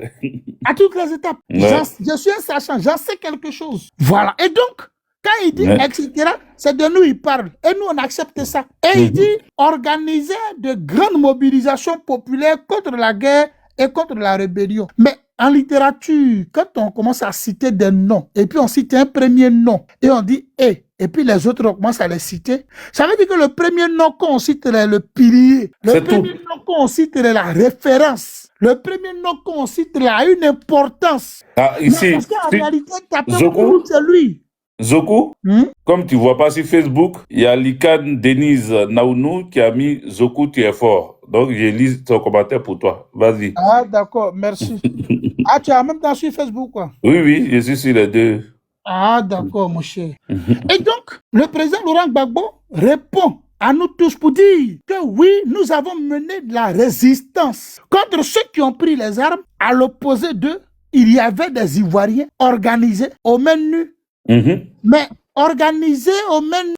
À toutes les étapes. Ouais. Je suis un sachant, j'en sais quelque chose. Voilà. Et donc, quand il dit etc., c'est de nous il parle. Et nous, on accepte ça. Et il dit organiser de grandes mobilisations populaires contre la guerre et contre la rébellion. Mais en littérature, quand on commence à citer des noms, et puis on cite un premier nom, et on dit « et puis les autres, on commence à les citer, ça veut dire que le premier nom qu'on citerait le pilier, le premier nom qu'on citerait la référence, le premier nom qu'on citerait a une importance. Ici, parce qu'en réalité, c'est lui. Zoku, comme tu vois pas sur Facebook, il y a Likan Denise Naounou qui a mis Zoku, tu es fort. Donc, j'ai lu ton commentaire pour toi. Vas-y. Ah, d'accord, merci. Tu as même temps sur Facebook, quoi. Oui, je suis sur les deux. Ah, d'accord, mon cher. Et donc, le président Laurent Gbagbo répond à nous tous pour dire que oui, nous avons mené de la résistance contre ceux qui ont pris les armes. À l'opposé d'eux, il y avait des Ivoiriens organisés au menu. Mais organisés au menu